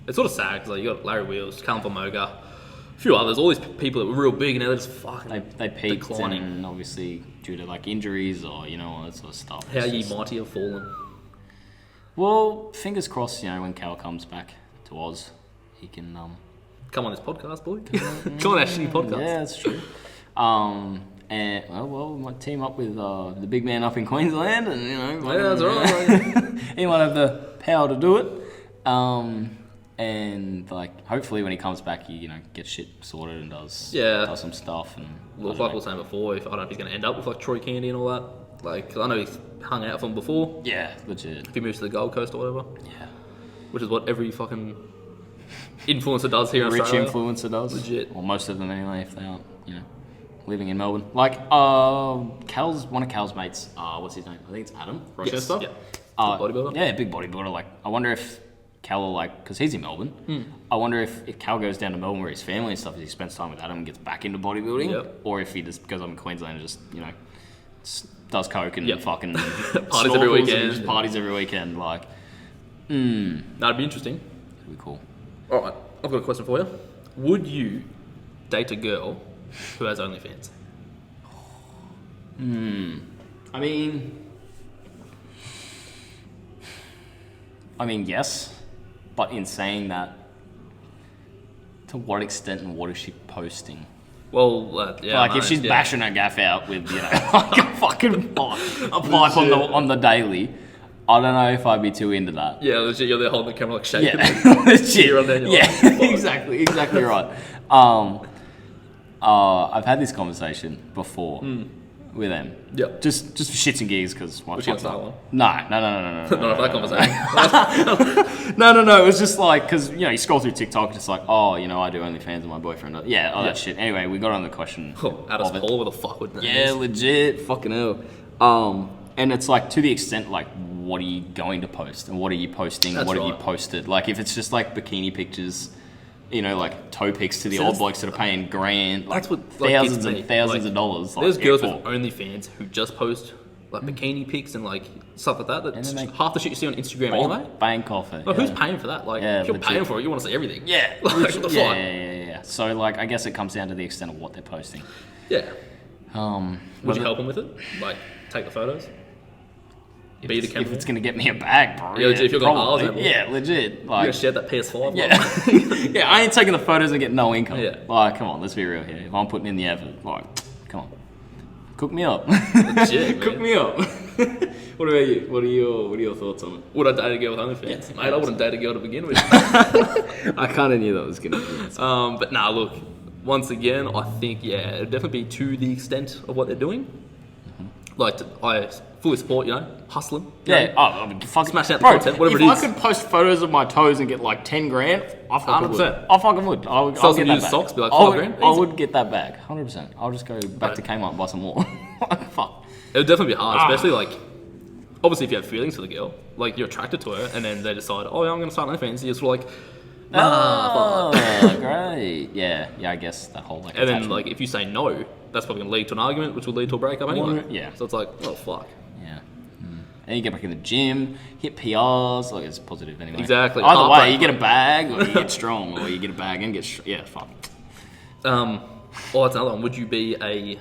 B: It's sort of sad because like, you got Larry Wheels, Calvin Moga, a few others, all these people that were real big and now they're just fucking
A: they peaked
B: declining.
A: And obviously due to like injuries or all that sort of stuff.
B: How ye mighty have fallen.
A: Well, fingers crossed, when Cal comes back to Oz, he can
B: come on this podcast, boy. Come on our shitty podcast.
A: Yeah, that's true. And we might team up with the big man up in Queensland, and
B: that's right.
A: He might have the power to do it. And like hopefully when he comes back, he gets shit sorted and does some stuff. And
B: like we were saying before, I don't know if he's going to end up with like Troy Candy and all that. Like 'cause I know he's hung out with him before.
A: Yeah, legit.
B: If he moves to the Gold Coast or whatever.
A: Yeah. Which
B: is what every fucking influencer does here in Australia.
A: Rich influencer does.
B: Legit.
A: Or most of them anyway, if they aren't, living in Melbourne. Like one of Cal's mates. What's his name? I think it's Adam.
B: Rochester.
A: Yeah.
B: Big bodybuilder.
A: Yeah, big bodybuilder. Like I wonder if Cal because he's in Melbourne. I wonder if Cal goes down to Melbourne where his family and stuff, if he spends time with Adam and gets back into bodybuilding, or if he just goes up in Queensland and just does coke and fucking
B: parties every weekend.
A: Just parties every weekend. Like,
B: that'd be interesting.
A: That'd be cool.
B: All right, I've got a question for you. Would you date a girl who has OnlyFans?
A: I mean, yes. But in saying that, to what extent and what is she posting?
B: Well,
A: like if she's bashing her gaff out with like a fucking pipe on the daily, I don't know if I'd be too into that.
B: Yeah, legit, you're there holding the camera like shaking.
A: Yeah, legit.
B: On there,
A: exactly right. I've had this conversation before with them.
B: Yep.
A: Just for shits and gigs, because...
B: Would you gonna start one?
A: No.
B: Not have that conversation.
A: No. It was just like, because, you know, you scroll through TikTok, just like, oh, you know, I do OnlyFans with my boyfriend. Yeah, that shit. Anyway, we got on the question.
B: Alice Paul, what the fuck would that
A: Yeah, legit. Fucking hell. And it's like, to the extent, like, what are you going to post? And what are you posting? What have you posted? Like, if it's just like bikini pictures... You know, like toe pics to the old blokes that are paying grand, like thousands and thousands of dollars.
B: There's girls with OnlyFans who just post like bikini pics and like stuff like that. That's half the shit you see on Instagram anyway.
A: Bank off it.
B: Who's paying for that? Like, if you're paying for it, you want to see everything.
A: Yeah.
B: Like, what the fuck?
A: Yeah. So, like, I guess it comes down to the extent of what they're posting.
B: Yeah. Would you help them with it? Like, take the photos? Be the camera?
A: If it's going to get me a bag, bro.
B: Yeah, if you're going to
A: yeah, legit. Like,
B: you're going to share that PS5?
A: Yeah. Yeah, I ain't taking the photos and getting no income.
B: Yeah.
A: Like, come on, let's be real here. If I'm putting in the effort, like, come on. Cook me up.
B: Legit,
A: Cook me up. What about you? What are your thoughts on it?
B: Would I date a girl with OnlyFans?
A: Yeah,
B: mate, I wouldn't date a girl to begin with.
A: I kind of knew that was going to be it.
B: But nah, look, once again, I think, it'd definitely be to the extent of what they're doing. Like, I fully support, hustling.
A: I mean, fuck,
B: smash out the content, whatever it is.
A: If I could post photos of my toes and get like 10 grand, I fucking
B: 100%.
A: would. I fucking would. I'll get that back.
B: Socks, be like 5 grand.
A: I would get that back, 100%. I'll just go back to Kmart and buy some more. Fuck.
B: It would definitely be hard, especially like, obviously if you have feelings for the girl, like you're attracted to her, and then they decide, oh, yeah, I'm going to start OnlyFans, and you're sort of like,
A: fuck. Great. Yeah, I guess that whole like.
B: And then like if you say no, that's probably going to lead to an argument, which will lead to a breakup anyway.
A: Yeah.
B: So it's like, oh fuck.
A: Yeah. And you get back in the gym, hit PRs, like it's positive anyway.
B: Exactly.
A: Either way, you get a bag, or you get strong, or you get a bag and get yeah, fuck.
B: That's another one. Would you be a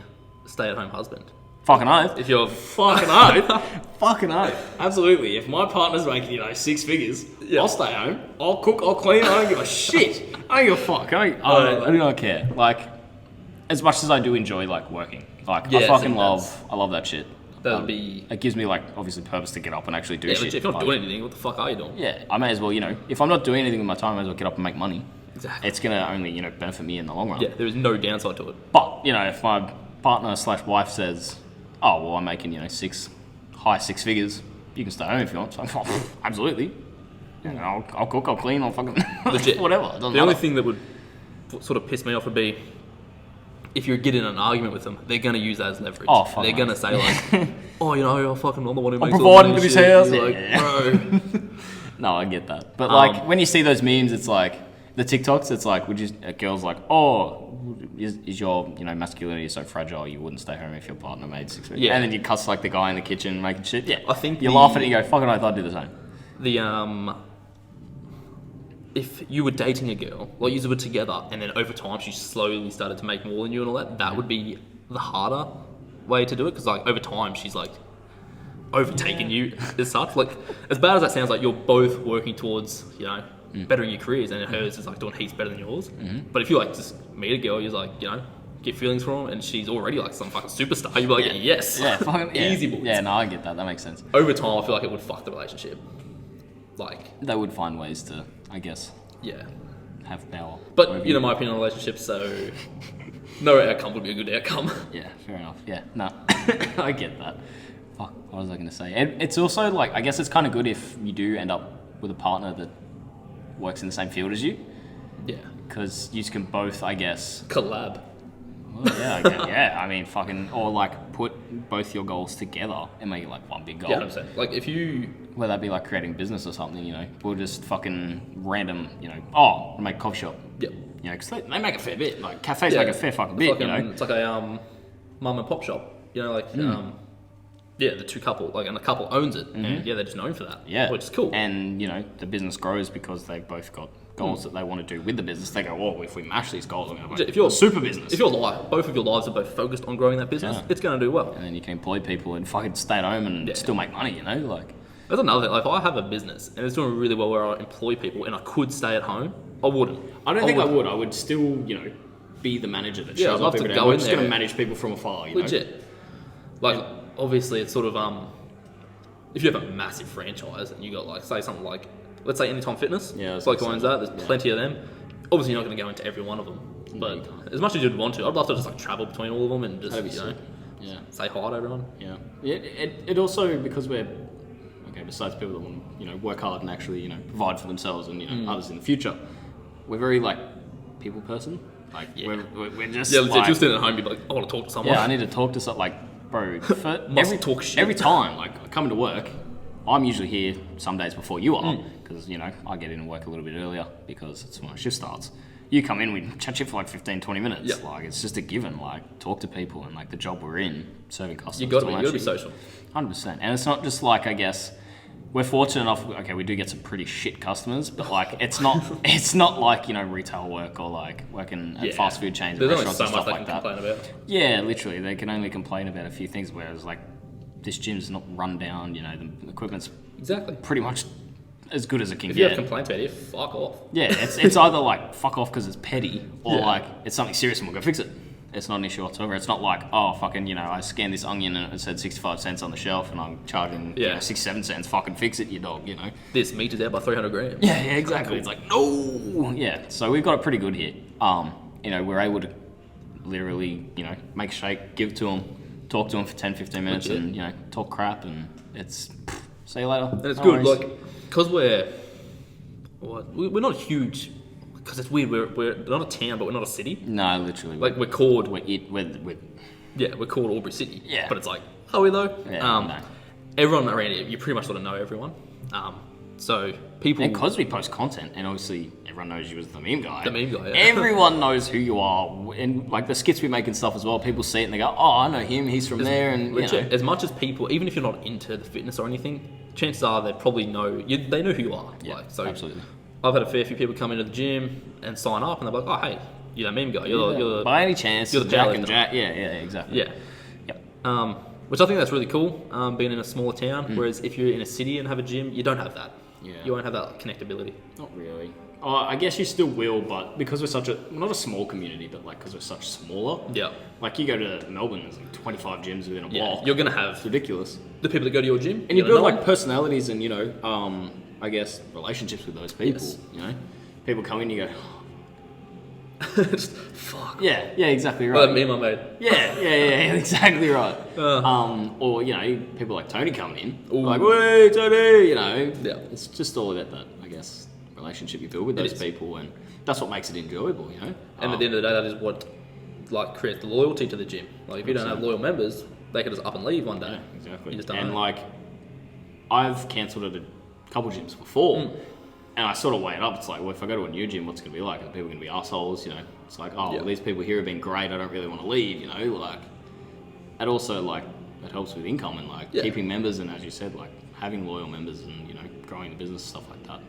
B: stay-at-home husband?
A: Fucking oath.
B: If you're
A: fucking oath. Fucking oath. Absolutely. If my partner's making, 6 figures, I'll stay home. I'll cook, I'll clean, I don't give a shit. I don't give a fuck. I do not care. Like, as much as I do enjoy, like, working. Like, I fucking love that shit.
B: That would be...
A: It gives me, like, obviously purpose to get up and actually do shit.
B: If you're not doing anything, what the fuck are you doing?
A: Yeah, I may as well, if I'm not doing anything with my time, I may as well get up and make money.
B: Exactly.
A: It's going to only, benefit me in the long run.
B: Yeah, there is no downside to it.
A: But, if my partner / wife says, oh, well, I'm making, high 6 figures, you can stay home if you want. So, absolutely. I'll cook, I'll clean, I'll fucking...
B: Legit.
A: Whatever.
B: The only thing that would sort of piss me off would be if you're getting in an argument with them, they're going to use that as leverage.
A: Oh, fuck.
B: They're going to say, like, oh, I'm fucking on the one who makes
A: all the money. I'm providing to his house.
B: Like, bro.
A: No, I get that. But, like, when you see those memes, it's like... The TikToks, it's like, a girl's like, oh, is your, masculinity so fragile you wouldn't stay home if your partner made 6 figures?
B: Yeah.
A: And then you cuss like the guy in the kitchen making shit. Yeah.
B: I think
A: you laugh at it and you go, fucking oath, I'd do the same.
B: If you were dating a girl, like you were together, and then over time she slowly started to make more than you and all that would be the harder way to do it, because like over time she's like overtaking you as such. Like, as bad as that sounds, like you're both working towards, bettering your careers, and hers is like doing heaps better than yours. Mm-hmm. But if you like just meet a girl, you're like, get feelings from her, and she's already like some fucking superstar, you'd be like, yes, fucking easy boys.
A: Yeah, no, I get that. That makes sense.
B: Over time, I feel like it would fuck the relationship. Like,
A: they would find ways to, I guess, have power.
B: But my opinion on relationships, so no outcome would be a good outcome.
A: Yeah, fair enough. Yeah, no, I get that. Fuck, what was I going to say? It's also like, I guess it's kind of good if you do end up with a partner that works in the same field as you. Yeah. Because you can both, I guess...
B: Collab.
A: Well, yeah, I mean, fucking... Or, like, put both your goals together and make it, like, one big goal.
B: Yeah, 100%. Like, if you...
A: Whether that be, like, creating business or something, we'll just fucking random, we'll make a coffee shop.
B: Yep.
A: Because they make a fair bit. Like, cafes make a fair fucking bit,
B: It's like a mum and pop shop. Yeah, the two couple, and the couple owns it, and they're just known for that. Yeah, which is cool.
A: And the business grows because they've both got goals that they want to do with the business. They go, oh, if we mash these goals, I'm going to if you're super business.
B: If both of your lives are both focused on growing that business, it's going to do well.
A: And then you can employ people and fucking stay at home and still make money. Like
B: that's another thing. Like, if I have a business and it's doing really well where I employ people and I could stay at home, I wouldn't.
A: I don't think I would. I would still, be the manager that shows up every day. I'm just going to manage people from afar.
B: Legit. Like. Obviously, it's sort of if you have a massive franchise and you got like say something like, let's say Anytime Fitness, like owns that. There's plenty of them. Obviously, you're not going to go into every one of them, but as much as you'd want to, I'd love to just like travel between all of them and just
A: Yeah.
B: Say hi to everyone.
A: Yeah. It also, because we're, okay, besides people that want to, you know, work hard and actually, you know, provide for themselves and, you know, others in the future, we're very, like, people person. Like, we're just,
B: Yeah,
A: like,
B: if you're sitting at home, you'd be like, I want to talk to someone.
A: yeah, I need to talk to someone. Like, bro, for
B: talk shit.
A: every time, like, coming to work, I'm usually here some days before you are, because, you know, I get in and work a little bit earlier because it's when my shift starts. You come in, we chat shit for like 15, 20 minutes.
B: Yep.
A: Like, it's just a given. Like, talk to people and, like, the job we're in, serving customers.
B: You got to be social.
A: 100%. And it's not just like, I guess, we're fortunate enough, okay, we do get some pretty shit customers, but, like, it's not like, you know, retail work or, like, working at fast food chains and
B: There's only
A: restaurants
B: so
A: and
B: much
A: stuff
B: they
A: like
B: can
A: that.
B: complain about.
A: Yeah, literally. They can only complain about a few things, whereas, like, this gym's not run down, you know, the equipment's
B: Exactly.
A: pretty much as good as it can
B: If you
A: get.
B: have complaints about it, fuck off.
A: Yeah, it's either like fuck off because it's petty, or
B: Yeah.
A: like it's something serious and we'll go fix it. It's not an issue whatsoever. It's not like, oh fucking, you know, I scanned this onion and it said 65 cents on the shelf and I'm charging you know, 67 cents. Fucking fix it, you dog. You know.
B: This meat is out by 300 grams.
A: Yeah, exactly. It's like no. Yeah, so we've got it pretty good here. You know, we're able to literally, you know, make a shake, give it to them, talk to them for 10, 15 minutes,
B: Legit.
A: and you know, talk crap, and it's see you later.
B: And it's
A: No
B: good,
A: worries.
B: like, because we're not huge, because it's weird, we're not a town, but we're not a city.
A: No, literally.
B: Like, we're called,
A: we're
B: we're called Albury City.
A: Yeah.
B: But it's like, are we though?
A: Yeah, no.
B: Everyone around here, you pretty much sort of know everyone. So people...
A: And because we post content, and obviously everyone knows you as the meme guy.
B: The meme guy, yeah.
A: Everyone knows who you are. And like the skits we make and stuff as well, people see it and they go, oh, I know him, he's from there. And you
B: Legit,
A: know.
B: as much as people, even if you're not into the fitness or anything, chances are they probably know, they know who you are.
A: Yeah,
B: like, so
A: absolutely.
B: I've had a fair few people come into the gym and sign up and they're like, oh, hey, you're that meme guy. You're the
A: By any chance,
B: you're the
A: Jack
B: powerlifter.
A: and Jack. Yeah, exactly.
B: Yeah.
A: Yep.
B: Which I think that's really cool, being in a smaller town. Whereas if you're in a city and have a gym, you don't have that.
A: Yeah.
B: You won't have that connectability.
A: Not really. Oh, I guess you still will, but because we're such not a small community, but like because we're such smaller.
B: Yeah.
A: Like you go to Melbourne, there's like 25 gyms within a block.
B: You're going to
A: It's
B: have
A: ridiculous.
B: the people that go to your gym.
A: And you
B: you're
A: build
B: gonna
A: like
B: know
A: personalities and, you know, I guess relationships with those people,
B: Yes.
A: you know? People come in, you go,
B: them. Just, fuck.
A: yeah, exactly right.
B: Well, that meme I made.
A: Yeah, exactly right. Or, you know, people like Tony coming in, like, hey, Tony, you know.
B: Yeah.
A: It's just all about that, I guess, relationship you build with those
B: is.
A: people, and that's what makes it enjoyable, you know?
B: And at the end of the day, that is what like creates the loyalty to the gym. Like if you don't have loyal members, they could just up and leave one day.
A: Yeah, exactly.
B: You just don't
A: And
B: know.
A: like, I've cancelled at a couple gyms before, and I sort of weigh it up. It's like, well, if I go to a new gym, what's it going to be like? Are people going to be assholes? You know, it's like, oh, well, these people here have been great. I don't really want to leave. You know, like, and also like it helps with income and like keeping members, and as you said, like having loyal members and you know growing the business, stuff like that.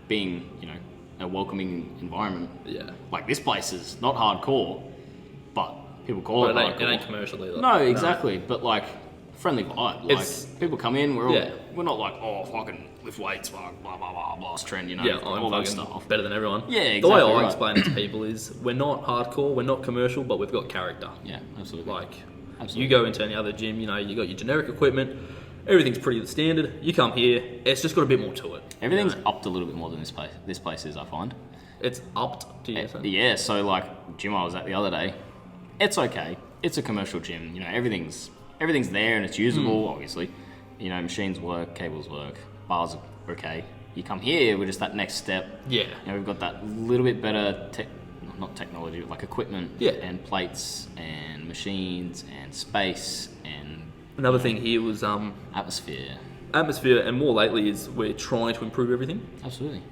A: Being you know a welcoming environment.
B: Yeah.
A: Like this place is not hardcore, but people call
B: But
A: it
B: it
A: hardcore.
B: ain't commercial either.
A: No, exactly. But like friendly vibe. Like
B: It's-
A: people come in, we're not like, oh fucking lift weights, fuck, blah blah blah, last trend, you know,
B: Yeah, I'm
A: all that
B: fucking
A: stuff.
B: better than everyone.
A: Yeah,
B: The way
A: exactly
B: I
A: right.
B: explain it to people is we're not hardcore, we're not commercial, but we've got character.
A: Yeah, absolutely.
B: Like,
A: Absolutely.
B: you go into any other gym, you know, you got your generic equipment, everything's pretty standard. You come here, it's just got a bit more to it.
A: Everything's
B: you know?
A: upped a little bit more than this place. This place is, I find.
B: It's upped to you.
A: Yeah, so like gym I was at the other day, it's okay. It's a commercial gym. You know, everything's there and it's usable. Obviously, you know, machines work, cables work, bars are okay. You come here, we're just that next step.
B: Yeah.
A: You know, we've got that little bit better not technology, but like equipment.
B: Yeah.
A: And plates and machines and space and
B: Another thing here was
A: atmosphere.
B: atmosphere, and more lately is we're trying to improve everything.
A: Absolutely.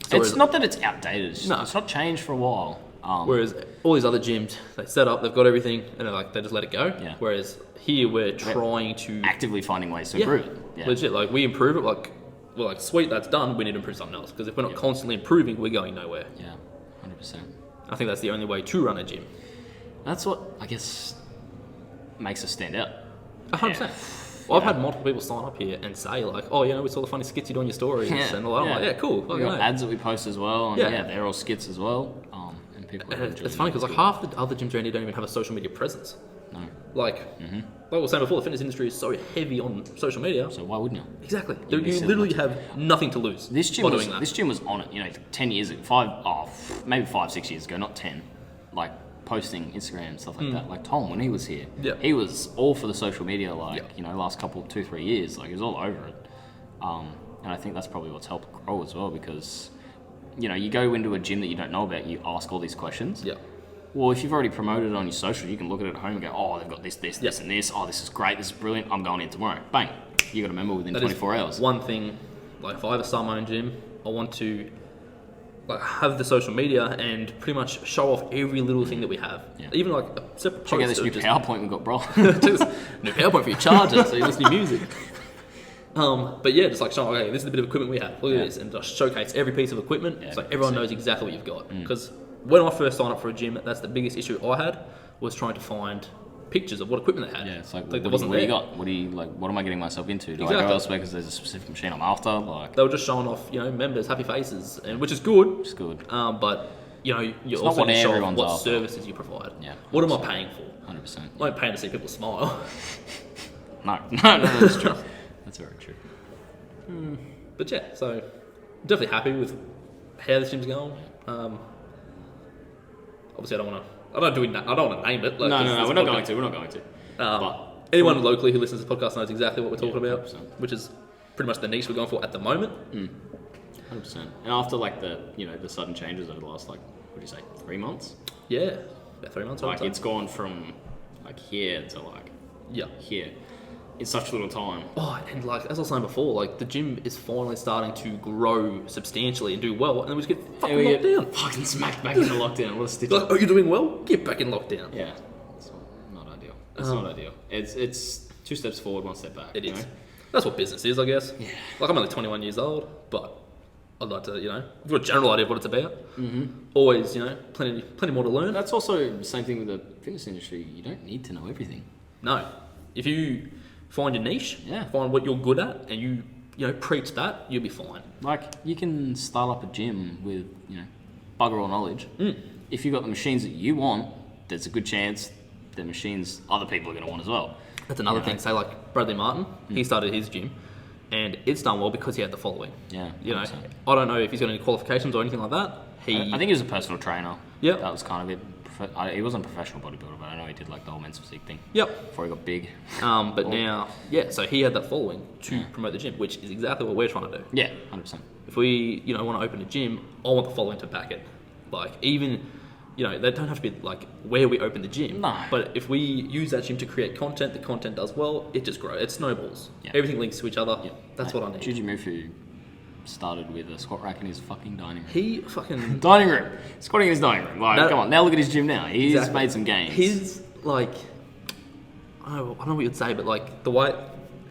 B: So
A: It's not that it's outdated. It's,
B: No.
A: it's not changed for a while.
B: Whereas all these other gyms, they set up, they've got everything, and they just let it go.
A: Yeah.
B: Whereas here we're trying to
A: Actively finding ways to improve it. Yeah.
B: legit, like we improve it, like we're like, sweet, that's done. We need to improve something else because if we're not constantly improving, we're going nowhere.
A: Yeah, 100%.
B: I think that's the only way to run a gym.
A: That's what I guess makes us stand out.
B: 100%. Well, I've had multiple people sign up here and say like, oh, you know, we saw the funny skits you do on your stories, and all that. I'm like, yeah, cool.
A: We got ads that we post as well, and
B: Yeah.
A: they're all skits as well. And people.
B: It's funny because like half the other gyms around here don't even have a social media presence.
A: No.
B: Like, like I was saying before, the fitness industry is so heavy on social media.
A: So why wouldn't you?
B: Exactly.
A: You
B: You
A: miss it
B: literally
A: much.
B: have nothing to lose
A: This gym
B: by
A: was
B: doing that.
A: this gym was on it. You know, 10 years ago, maybe 5, 6 years ago, not 10. Like posting Instagram and stuff like that. Like Tom, when he was here,
B: Yeah.
A: he was all for the social media. Like
B: Yeah.
A: you know, last couple 2-3 years, like he was all over it. And I think that's probably what's helped grow as well because, you know, you go into a gym that you don't know about, you ask all these questions.
B: Yeah.
A: Well, if you've already promoted it on your social, you can look at it at home and go, oh, they've got this, this, and this. Oh, this is great. This is brilliant. I'm going in tomorrow. Bang. You got a member within 24 hours.
B: One thing, like if I ever start my own gym, I want to like have the social media and pretty much show off every little thing that we have.
A: Yeah.
B: Even like a separate
A: Check out
B: post
A: this new
B: of just-
A: PowerPoint we've got, bro.
B: just new PowerPoint for your charger, so you listen to music. But yeah, just like showing, okay, this is the bit of equipment we have. Look at this, and just showcase every piece of equipment, so everyone knows exactly what you've got. Because when I first signed up for a gym, that's the biggest issue I had was trying to find pictures of what equipment they had.
A: Yeah, it's like,
B: there
A: what
B: wasn't
A: do you
B: there.
A: got? What do you like? What am I getting myself into? Do I
B: Exactly.
A: go elsewhere because there's a specific machine I'm after? Like,
B: They were just showing off, members, happy faces, and which is good.
A: it's good.
B: But you
A: not
B: also
A: what
B: need to show off
A: everyone's
B: what
A: after.
B: services you provide.
A: Yeah,
B: What am I
A: 100%.
B: paying for?
A: 100%.
B: I'm not paying to see people smile.
A: No, that's true. That's very true.
B: But yeah, so definitely happy with how this gym's going. Obviously, I don't want to name it. Like,
A: No,
B: this
A: we're not
B: podcast.
A: going to. But
B: Anyone locally who listens to the podcast knows exactly what we're talking about,
A: 100%.
B: which is pretty much the niche we're going for at the moment.
A: 100%. And after like the sudden changes over the last what do you say, 3 months?
B: Yeah, about 3 months. I would
A: Like
B: say.
A: it's gone from like here to like
B: Yeah.
A: here in such little time.
B: Oh, and like as I was saying before, like the gym is finally starting to grow substantially and do well, and then we just get fucking
A: And we
B: locked down.
A: fucking smacked back into lockdown. What a stitch
B: Like,
A: up.
B: oh, you're doing well? Get back in lockdown.
A: Yeah, it's not ideal. It's not ideal. It's 2 steps forward, 1 step back.
B: It
A: you
B: is.
A: know?
B: That's what business is, I guess. Yeah. Like I'm only 21 years old, but I'd like to, I've got a general idea of what it's about. Mm-hmm. Always, plenty more to learn.
A: That's also the same thing with the fitness industry. You don't need to know everything.
B: No, if you find your niche,
A: Yeah.
B: find what you're good at, and you preach that, you'll be fine.
A: Like you can start up a gym with bugger all knowledge. If you've got the machines that you want, there's a good chance the machines other people are going to want as well.
B: That's another thing. Say like Bradley Martin, he started his gym, and it's done well because he had the following.
A: Yeah,
B: I
A: 100%.
B: don't know if he's got any qualifications or anything like that.
A: I think he was a personal trainer.
B: Yep.
A: That was kind of it. He wasn't a professional bodybuilder, but I know he did like the whole men's physique thing.
B: Yep.
A: Before he got big.
B: But now, so he had that following to promote the gym, which is exactly what we're trying to do.
A: Yeah, 100%.
B: If we, want to open a gym, I want the following to back it. Like even, they don't have to be like where we open the gym.
A: No.
B: But if we use that gym to create content, the content does well, it just grows. It snowballs.
A: Yeah.
B: Everything links to each other.
A: Yeah.
B: That's what I need.
A: Gigi Mufu started with a squat rack in his fucking dining room.
B: He fucking
A: Dining room. Squatting in his dining room. Like,
B: No.
A: come on. Now look at his gym now. He's
B: Exactly.
A: made some gains.
B: His like, I don't know what you'd say, but like the way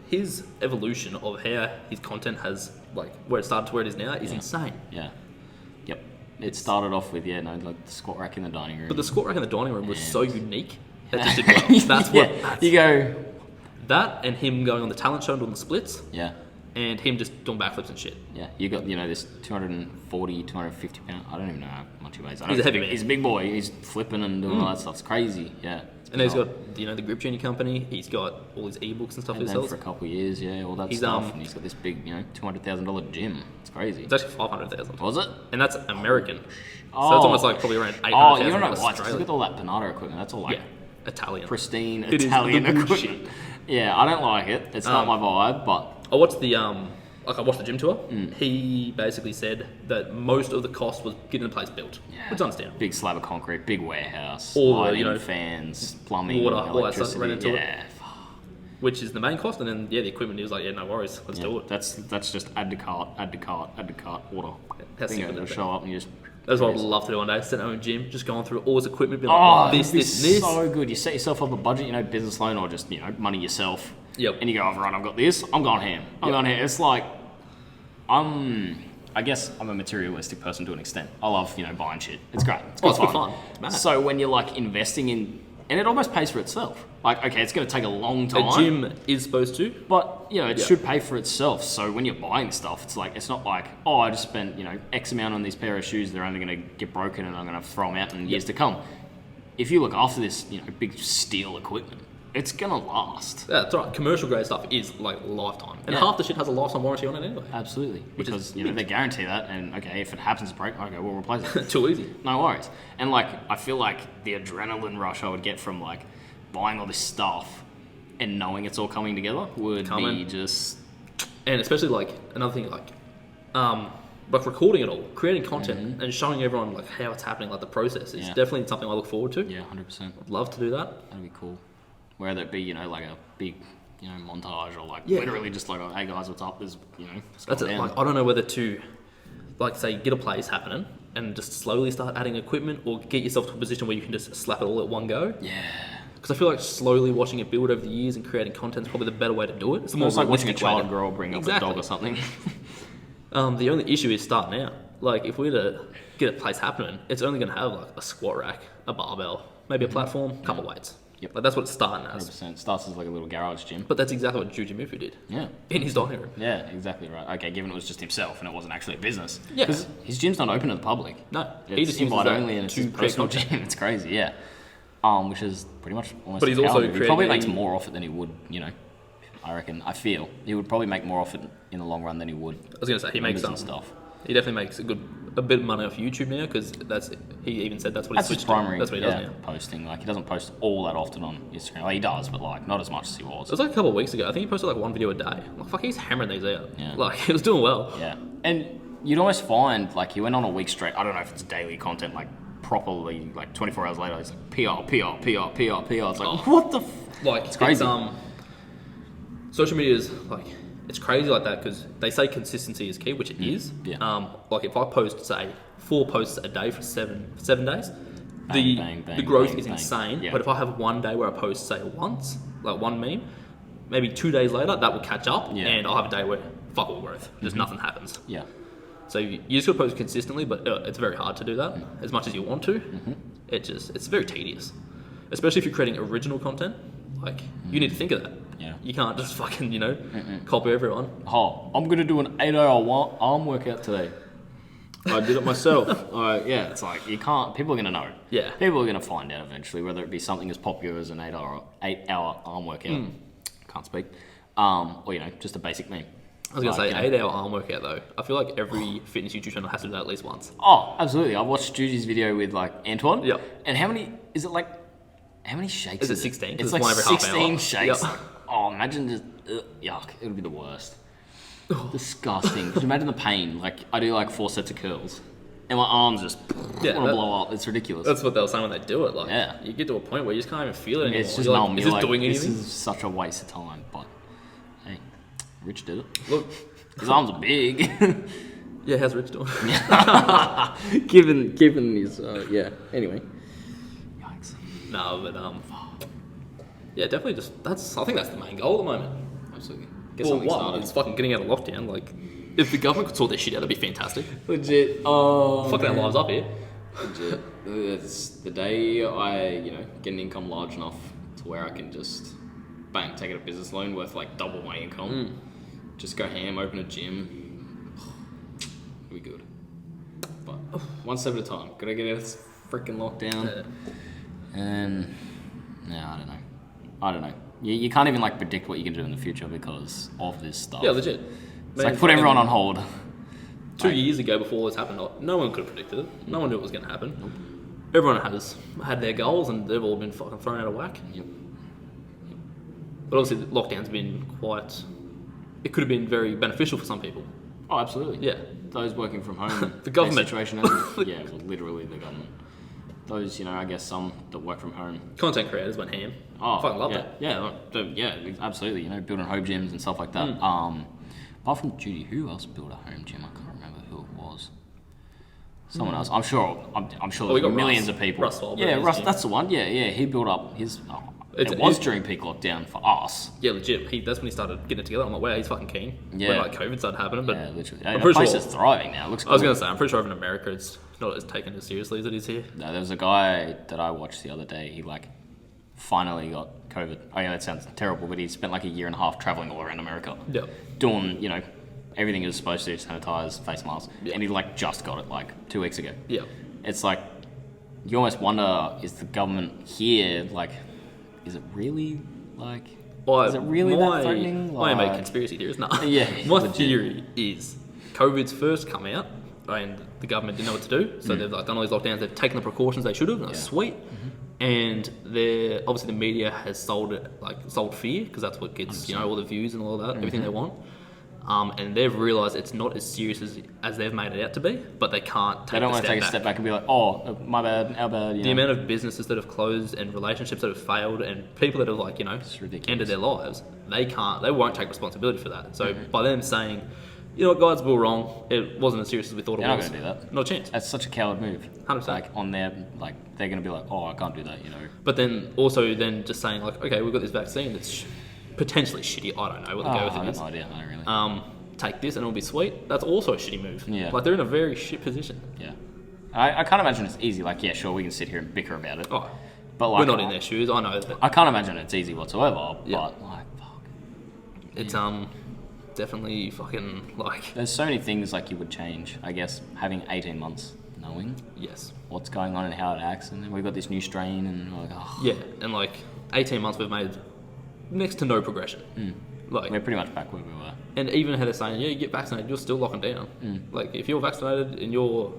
B: his evolution of how his content has like where it started to where it is now is insane.
A: Yeah. Yep. It started off with, like the squat rack in the dining room.
B: But the squat rack in the dining room was
A: And-
B: so unique that just did well. That's what
A: Yeah. You go,
B: that and him going on the talent show and doing the splits
A: yeah.
B: and him just doing backflips and shit.
A: Yeah, you got, this 240, 250 pound. I don't even know how much he weighs. I know
B: He's a heavy man.
A: He's a big boy. He's flipping and doing all that stuff. It's crazy. Yeah.
B: And then he's got the Grip Journey company. He's got all his ebooks and stuff
A: And
B: he
A: then
B: sells.
A: for a couple of years, all that
B: He's,
A: stuff. And he's got this big, $200,000 gym. It's crazy.
B: It's actually 500,000,
A: Was it?
B: and that's American. So
A: Oh.
B: it's almost like probably around 800,000.
A: Oh, you don't know what? Look
B: Australian.
A: at all that Panada equipment. That's all like
B: Yeah, Italian.
A: pristine
B: It is
A: Italian
B: the good
A: equipment.
B: shit.
A: Yeah, I don't like it. It's not my vibe, but
B: I watched the I watched the gym tour. He basically said that most of the cost was getting the place built, which is understandable.
A: big slab of concrete, big warehouse,
B: All the,
A: lighting, fans, plumbing,
B: water, all that stuff
A: electricity.
B: ran into it.
A: Yeah,
B: Which is the main cost, and then the equipment. He was like, no worries, let's do it.
A: That's just add to cart, water.
B: How
A: Bingo,
B: simple
A: it'll
B: is that?
A: show up and you just.
B: That's what I'd love to do one day. Sit at home gym, just going through all his equipment, be like,
A: Oh,
B: this,
A: it'd be
B: this, this.
A: so good. You set yourself up a budget, business loan or just money yourself.
B: Yep.
A: And you go, right, I've got this. I'm going ham. It's like, I guess I'm a materialistic person to an extent. I love buying shit. It's great. It's good
B: fun. It's mad.
A: So when you're like investing in, and it almost pays for itself. Like, okay, it's going to take a long time.
B: A gym is supposed to.
A: But, it should pay for itself. So when you're buying stuff, it's not like, oh, I just spent, X amount on these pair of shoes. They're only going to get broken and I'm going to throw them out in years to come. If you look after this, big steel equipment, it's gonna last.
B: Yeah, that's right. Commercial grade stuff is like lifetime, and
A: Yeah.
B: half the shit has a lifetime warranty on it anyway.
A: Absolutely, because you know they guarantee that, and okay, if it happens to break, okay, we'll replace it.
B: Too easy.
A: No worries. And like, I feel like the adrenaline rush I would get from like buying all this stuff and knowing it's all coming together would be just.
B: And especially like another thing like recording it all, creating content, and showing everyone like how it's happening, like the process is definitely something I look forward to.
A: Yeah, 100%.
B: I'd love to do that.
A: That'd be cool. Whether it be, you know, like a big, you know, montage or like literally just like, hey guys, what's up? There's, you know,
B: that's it. Like, I don't know whether to, like, say, get a place happening and just slowly start adding equipment, or get yourself to a position where you can just slap it all at one go.
A: Yeah.
B: Because I feel like slowly watching it build over the years and creating content is probably the better way to do it. It's more
A: like watching a
B: realistic
A: child
B: way
A: grow up, bring up a dog or something.
B: The only issue is starting out. Like, if we were to get a place happening, it's only going to have like a squat rack, a barbell, maybe a platform, a couple weights.
A: Yep.
B: Like, that's what it's starting as.
A: 100%. Starts as like a little garage gym.
B: But that's exactly what Juju Mifu did.
A: Yeah.
B: In his dining room.
A: Yeah, exactly right. Okay, given it was just himself and it wasn't actually a business.
B: Yeah.
A: Because his gym's not open to the public.
B: No.
A: He just invite only, and it's his personal gym. It's crazy, yeah. Which is pretty much almost.
B: But he's also
A: he probably makes more off it than he would, you know. I reckon. I feel he would probably make more off it in the long run than he would.
B: I was going to say he makes some
A: stuff.
B: He definitely makes a bit of money off YouTube now, because he even said that's what
A: That's his primary.
B: That's what he does now.
A: Posting. Like, he doesn't post all that often on Instagram. Like, he does, but like not as much as he was.
B: It was like a couple of weeks ago. I think he posted like one video a day. I'm like, fuck, he's hammering these out.
A: Yeah.
B: Like, he was doing well.
A: Yeah, and you'd almost find like he went on a week straight. I don't know if it's daily content, like properly, like 24 hours later, he's like PR. It's like what the?
B: Like,
A: it's crazy.
B: Social media is like, it's crazy like that, because they say consistency is key, which it is.
A: Yeah.
B: Like, if I post, say, 4 posts a day for seven days,
A: Bang,
B: the growth is
A: bang.
B: insane.
A: Yeah.
B: But if I have one day where I post, say, once, like one meme, maybe 2 days later, that will catch up, and I'll have a day where fuck all growth. Just nothing happens.
A: Yeah.
B: So you just got to post consistently, but it's very hard to do that as much as you want to. It's very tedious, especially if you're creating original content. Like, you need to think of that.
A: Yeah.
B: You can't just fucking, you know, copy everyone.
A: Oh, I'm gonna do an 8-hour arm workout today. I did it myself. Yeah, it's like you can't. People are gonna know.
B: Yeah.
A: People are gonna find out eventually, whether it be something as popular as an 8-hour arm workout. Can't speak. Or, you know, just a basic meme.
B: I was gonna say,
A: you know.
B: 8-hour arm workout though. I feel like every fitness YouTube channel has to do that at least once.
A: Oh, absolutely. I watched Judy's video with like Antoine.
B: Yep.
A: And how many shakes?
B: Is it 16?
A: It's
B: It's
A: like
B: one every half
A: 16
B: hour.
A: shakes.
B: Yep.
A: Oh, imagine just yuck. It would be the worst. Disgusting. Could you imagine the pain? Like, I do like 4 sets of curls, and my arms just want to blow up. It's ridiculous.
B: That's what they were saying when they do it. Like,
A: Yeah.
B: you get to a point where you just can't even feel it anymore.
A: It's just
B: You're
A: numb.
B: like, is
A: You're
B: this
A: like,
B: doing
A: this
B: anything?
A: is such a waste of time. But hey, Rich did it.
B: Look,
A: His arms are big.
B: yeah, how's Rich doing?
A: given his Anyway. Yikes.
B: No, but yeah, definitely I think that's the main goal at the moment.
A: Absolutely. Get
B: Well,
A: something
B: one,
A: started.
B: it's fucking getting out of lockdown. Like, if the government could sort this shit out, that'd be fantastic.
A: Legit. Oh,
B: Fucking our lives up here.
A: Legit. It's the day I, get an income large enough to where I can just, bang, take out a business loan worth like double my income. Just go ham, open a gym. It'll be good. But one step at a time. Gotta get out of this freaking lockdown. And, I don't know. You can't even like predict what you can do in the future because of this stuff.
B: Yeah, legit.
A: It's like put everyone on hold.
B: 2 years ago, before this happened, no one could have predicted it. No one knew it was going to happen. Everyone has had their goals, and they've all been fucking thrown out of whack.
A: Yep.
B: But obviously, the lockdown's been it could have been very beneficial for some people.
A: Oh, absolutely.
B: Yeah.
A: Those working from home.
B: The government.
A: Situation literally the government. Those, I guess some that work from home.
B: Content creators went ham.
A: Oh,
B: I fucking loved
A: it. Yeah, absolutely. Building home gyms and stuff like that. Apart from Judy, who else built a home gym? I can't remember who it was. Someone else. I'm sure. I'm sure
B: we
A: there's
B: got
A: millions
B: Russ.
A: of people.
B: Russ Wahlberg,
A: yeah,
B: his
A: Russ.
B: gym.
A: That's the one. Yeah. He built up his. It was during peak lockdown for us.
B: Yeah, legit. That's when he started getting it together. I'm like, wow, he's fucking keen.
A: Yeah.
B: When like COVID started happening, but
A: Yeah, literally.
B: I'm
A: The
B: pretty
A: place
B: sure.
A: is thriving now. It looks.
B: I was
A: cool.
B: gonna say, I'm pretty sure over in America, it's not as taken as seriously as it is here.
A: No, there was a guy that I watched the other day. He finally got COVID. Oh yeah, that sounds terrible, but he spent like a year and a half traveling all around America.
B: Yeah.
A: Doing everything he was supposed to, sanitize, face masks,
B: Yeah.
A: and he just got it 2 weeks ago.
B: Yeah.
A: It's like you almost wonder: is the government here is it really Like,
B: Well,
A: is it really that threatening?
B: My
A: Like,
B: conspiracy theory is no.
A: Yeah,
B: My
A: legit.
B: theory is COVID's first come out and the government didn't know what to do, so they've like done all these lockdowns. They've taken the precautions they should have, and that's sweet. And they're obviously the media has sold fear because that's what gets all the views and all that, everything they want. And they've realised it's not as serious as they've made it out to be, but they can't take.
A: They don't want to take a step back and be like, "Oh, my bad, our bad."
B: The amount of businesses that have closed and relationships that have failed and people that have ended their lives, they won't take responsibility for that. So by them saying, "You know what, guys, we were wrong. It wasn't as serious as we thought it was."
A: They're not going to do that.
B: Not a chance.
A: That's such a coward move.
B: 100%.
A: Like on their they're going to be like, "Oh, I can't do that,"
B: But then also just saying like, "Okay, we've got this vaccine that's potentially shitty. I don't know what the go with it is.
A: I have no idea. I don't really.
B: Take this and it'll be sweet." That's also a shitty move.
A: Yeah.
B: Like they're in a very shit position.
A: Yeah. I can't imagine it's easy. Like, yeah, sure, we can sit here and bicker about it.
B: Oh,
A: but like,
B: we're not in their shoes. I know that.
A: I can't imagine it's easy whatsoever.
B: Yeah.
A: But like, fuck.
B: It's definitely fucking like.
A: There's so many things like you would change. I guess having 18 months knowing
B: Yes.
A: what's going on and how it acts, and then we've got this new strain, and we're like, oh,
B: Yeah, and like 18 months we've made next to no progression. Like,
A: we're pretty much back where we were.
B: and even how they're saying, yeah, you get vaccinated, you're still locking down. Like if you're vaccinated and you're,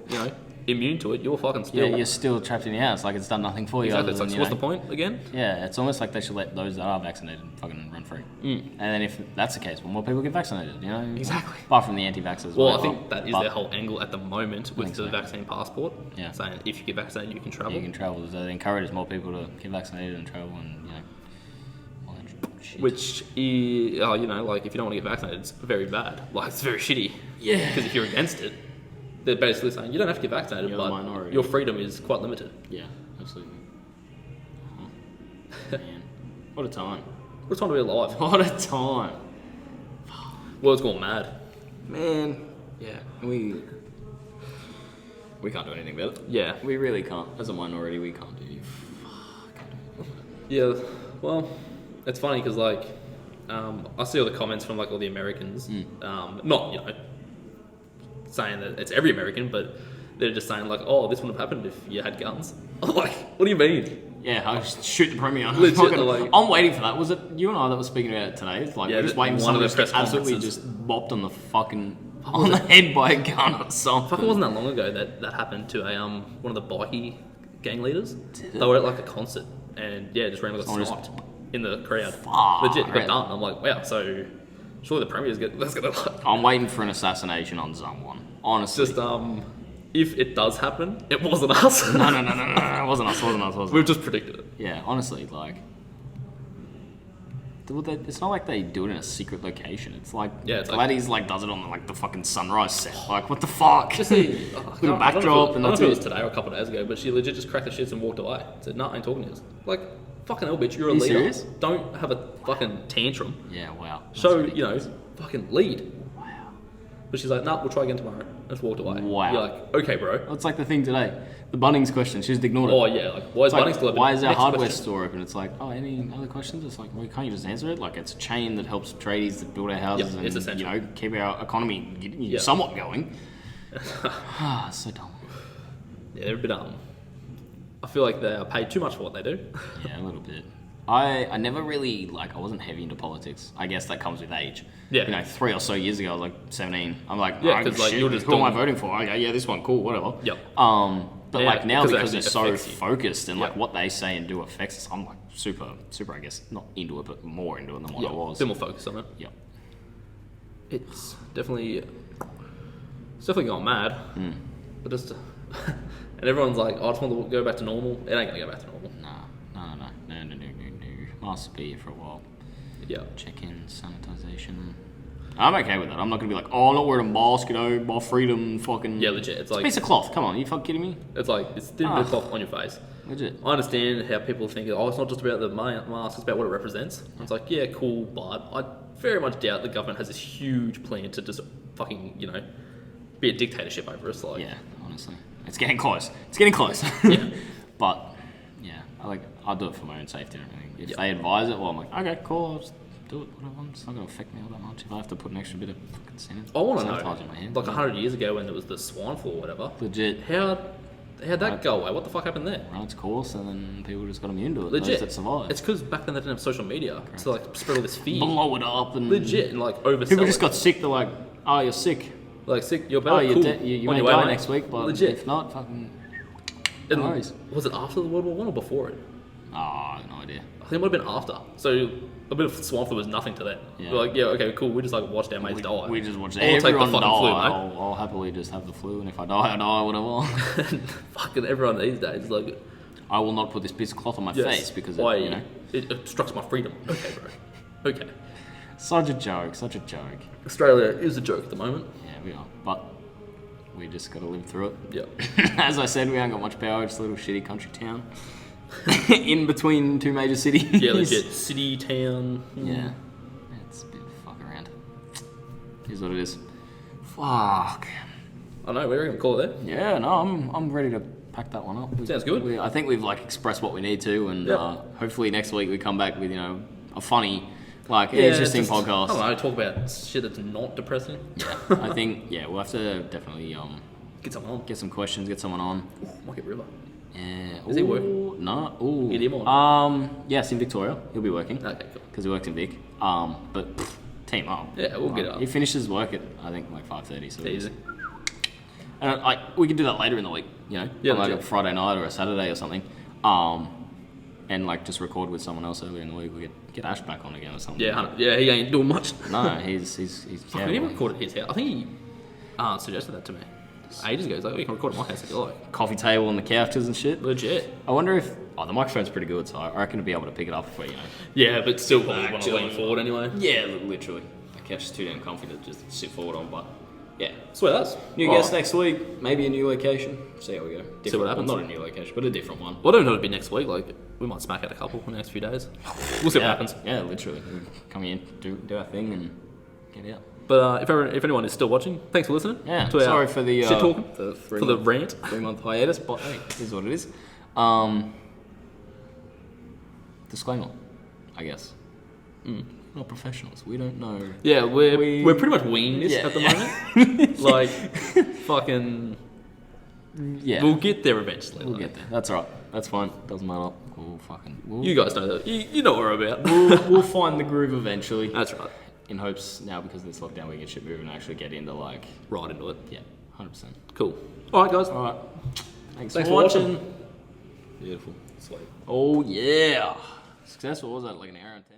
B: immune to it, you're fucking still.
A: Yeah, you're still trapped in your house. Like it's done nothing for you.
B: Exactly.
A: Other
B: It's
A: than,
B: like, so what's the point again?
A: Yeah, it's almost like they should let those that are vaccinated fucking run free. And then if that's the case, well, more people get vaccinated.
B: Exactly.
A: Apart from the anti-vaxxers.
B: Well,
A: whatever.
B: I think that is their whole angle at the moment with the
A: so.
B: vaccine passport.
A: Yeah.
B: Saying if you get vaccinated, you can travel.
A: You can travel. So it encourages more people to get vaccinated and travel, and all that shit.
B: Which is, like if you don't want to get vaccinated, it's very bad. Like it's very shitty.
A: Yeah.
B: Because if you're against it, they're basically saying you don't have to get vaccinated,
A: You're the
B: but
A: minority.
B: your freedom is quite limited.
A: Yeah, absolutely. Man, what a time!
B: What a time to be alive.
A: What a time!
B: World's gone mad.
A: Man, yeah, we can't do anything about it.
B: Yeah.
A: We really can't. As a minority, we can't do.
B: Yeah. Well, it's funny because I see all the comments from like all the Americans. Not saying that it's every American, but they're just saying like, oh, this wouldn't have happened if you had guns. I'm like, what do you mean?
A: Yeah, I just shoot the premier.
B: Legit,
A: I'm waiting for that. Was it you and I that was speaking about it today? It's like
B: Yeah,
A: we're just waiting for
B: one of
A: someone
B: the
A: to
B: press
A: get absolutely
B: conferences.
A: just bopped on the fucking on the head by a gun or something.
B: Fucking wasn't that long ago that happened to a one of the bikie gang leaders. They were at like a concert and just randomly got sniped in the crowd. Legit, got done. I'm like, wow. So surely the premier's that's gonna.
A: I'm waiting for an assassination on someone. Honestly,
B: Just if it does happen, it wasn't us.
A: no, it wasn't us.
B: We've just predicted it.
A: Yeah, honestly, like, it's not like they do it in a secret location. It's like,
B: it's
A: Gladys does it on the fucking Sunrise set. Like, what the fuck?
B: Just see,
A: With a backdrop
B: I
A: and
B: don't know
A: that's
B: if it was
A: it.
B: today or a couple of days ago, but she legit just cracked the shits and walked away. Said, "No, I ain't talking to you." Like, fucking hell, bitch, you're a
A: you
B: leader.
A: serious?
B: Don't have a fucking tantrum.
A: Yeah, wow. That's
B: Show,
A: ridiculous.
B: fucking lead. Wow. But she's like, "No, we'll try again tomorrow." Just walked away.
A: Wow.
B: You're like, okay, bro.
A: Well, it's like the thing today. The Bunnings question. She just ignored it.
B: Oh yeah, like why is
A: It's like,
B: Bunnings still open?
A: why is our
B: Next
A: hardware
B: question.
A: store open? It's like, oh, any other questions? It's like, well, can't you just answer it? Like, it's a chain that helps tradies to build our houses
B: Yep, it's essential.
A: and, keep our economy somewhat going. So dumb.
B: Yeah, they're a bit I feel like they are paid too much for what they do.
A: Yeah, a little bit. I never really, I wasn't heavy into politics. I guess that comes with age.
B: Yeah.
A: 3 or so years ago, I was like 17. I'm like,
B: Yeah,
A: oh,
B: 'cause,
A: shit,
B: you're just
A: who am I
B: doing-
A: voting for? Okay, yeah, this one, cool, whatever.
B: Yep.
A: But
B: Yeah,
A: now
B: because it
A: because they're
B: actually
A: so
B: affects you.
A: focused and
B: Yep.
A: what they say and do affects us, I'm super, I guess, not into it, but more into it than what I
B: A
A: was.
B: bit more focused on it.
A: Yep.
B: It's definitely gone mad. But just and everyone's like, I just want to go back to normal. It ain't gonna go back to normal.
A: No. Must be here for a while.
B: Yeah.
A: Check-in, sanitisation. I'm okay with that. I'm not going to be like, oh, I'm not wearing a mask, my freedom, fucking...
B: Yeah, legit. It's like
A: piece of cloth. Come on, you fucking kidding me?
B: it's thin bit of cloth on your face.
A: Legit.
B: I understand how people think, oh, it's not just about the mask, it's about what it represents. And it's like, yeah, cool, but I very much doubt the government has this huge plan to just fucking, be a dictatorship over us. Like,
A: Yeah, honestly. It's getting close.
B: Yeah.
A: But, yeah, I'll do it for my own safety and everything. If they advise it, well, I'm like, okay, cool, I'll just do it, whatever. It's not going to affect me all that much. If I have to put an extra bit of fucking
B: I want to
A: sanitizer in my
B: know,
A: hand.
B: like 100 years ago when there was the swine flu or whatever,
A: Legit.
B: how How'd that go away? What the fuck happened there?
A: Run its course, and then people just got immune to it.
B: Legit.
A: Those that survived.
B: It's because back then they didn't have social media to like spread all this fear.
A: Blow it up and
B: Legit, and like oversell
A: people just
B: it.
A: got sick. They're like, "Oh, you're sick.
B: Like sick. You're better.
A: Oh, you're
B: cool.
A: you
B: On
A: may
B: your way,
A: die
B: mate.
A: next week, but
B: Legit.
A: if not, fucking
B: And
A: no worries."
B: was it after the World War One or before it?
A: Oh, I have no idea.
B: I think it might have been after. So a bit of swine flu was nothing to that.
A: Yeah.
B: We're like, yeah, okay, cool. We just like watched our mates die.
A: We just watched
B: I'll take the
A: everyone
B: fucking
A: die.
B: flu, mate.
A: I'll happily just have the flu, and if I die, I die. Whatever.
B: Fucking everyone these days is like,
A: I will not put this piece of cloth on my face because
B: it obstructs my freedom. Okay, bro. Okay.
A: Such a joke. Such a joke.
B: Australia is a joke at the moment.
A: Yeah, we are, but we just got to live through it.
B: Yeah.
A: As I said, we ain't got much power. It's a little shitty country town in between two major cities.
B: Yeah, legit. City, town.
A: Yeah, it's a bit of a fuck around. Here's what it is. Fuck.
B: I know, we're gonna call it there.
A: Yeah, no, I'm ready to pack that one up.
B: Sounds good.
A: I think we've like expressed what we need to, and
B: Yep.
A: hopefully next week we come back with a funny, interesting podcast.
B: I don't know, talk about shit that's not depressing.
A: Yeah, I think we'll have to definitely
B: Get someone on.
A: get some questions, get someone on.
B: Ooh, might get River.
A: Yeah.
B: Is he working?
A: No. Ooh.
B: Get him on.
A: Yes, in Victoria, he'll be working.
B: Okay, cool.
A: Because he works in Vic. But team up.
B: Yeah, we'll get it up.
A: He finishes work at I think like 5:30. So
B: Easy.
A: and we can do that later in the week.
B: Yeah,
A: on like a
B: legit.
A: Friday night or a Saturday or something. And like just record with someone else earlier in the week. We get Ash back on again or something.
B: Yeah, he ain't doing much.
A: No, he's
B: Fuck, we never recorded his house. I think he suggested that to me ages ago. He's like, oh, you can record at my house if you like.
A: coffee table and the couches and shit.
B: Legit.
A: I wonder if the microphone's pretty good, so I reckon to be able to pick it up for
B: Yeah, but still probably want to
A: chilling.
B: lean forward anyway.
A: Yeah, literally. The couch is too damn comfy to just sit forward on, but yeah.
B: Swear that's.
A: New guest next week, maybe a new location. See how we go.
B: See what happens.
A: Well, not a new location, but a different one.
B: Well, I don't know it'll be next week. Like, we might smack out a couple in the next few days. We'll see what happens.
A: Yeah, literally. We come in, do our thing, and get out.
B: But if anyone is still watching, thanks for listening.
A: Yeah,
B: to our
A: sorry for the
B: shit talking,
A: for
B: the rant.
A: 3-month hiatus, but hey, here's what it is. Disclaimer, I guess. Not professionals. We don't know.
B: Yeah, we're pretty much winging this at the moment. Like, fucking.
A: Yeah,
B: We'll get there eventually.
A: we'll get there. That's alright. That's fine. Doesn't matter. We'll
B: You guys know that. You know what we're about.
A: we'll find the groove eventually.
B: That's right.
A: In hopes now because of this lockdown we can shit moving and actually get into like
B: Right into it.
A: 100%.
B: Cool. All right, guys.
A: Alright. Thanks
B: Thanks
A: for
B: for
A: watching. Beautiful.
B: Sweet.
A: Oh yeah. Successful. What was that? Like an hour and 10?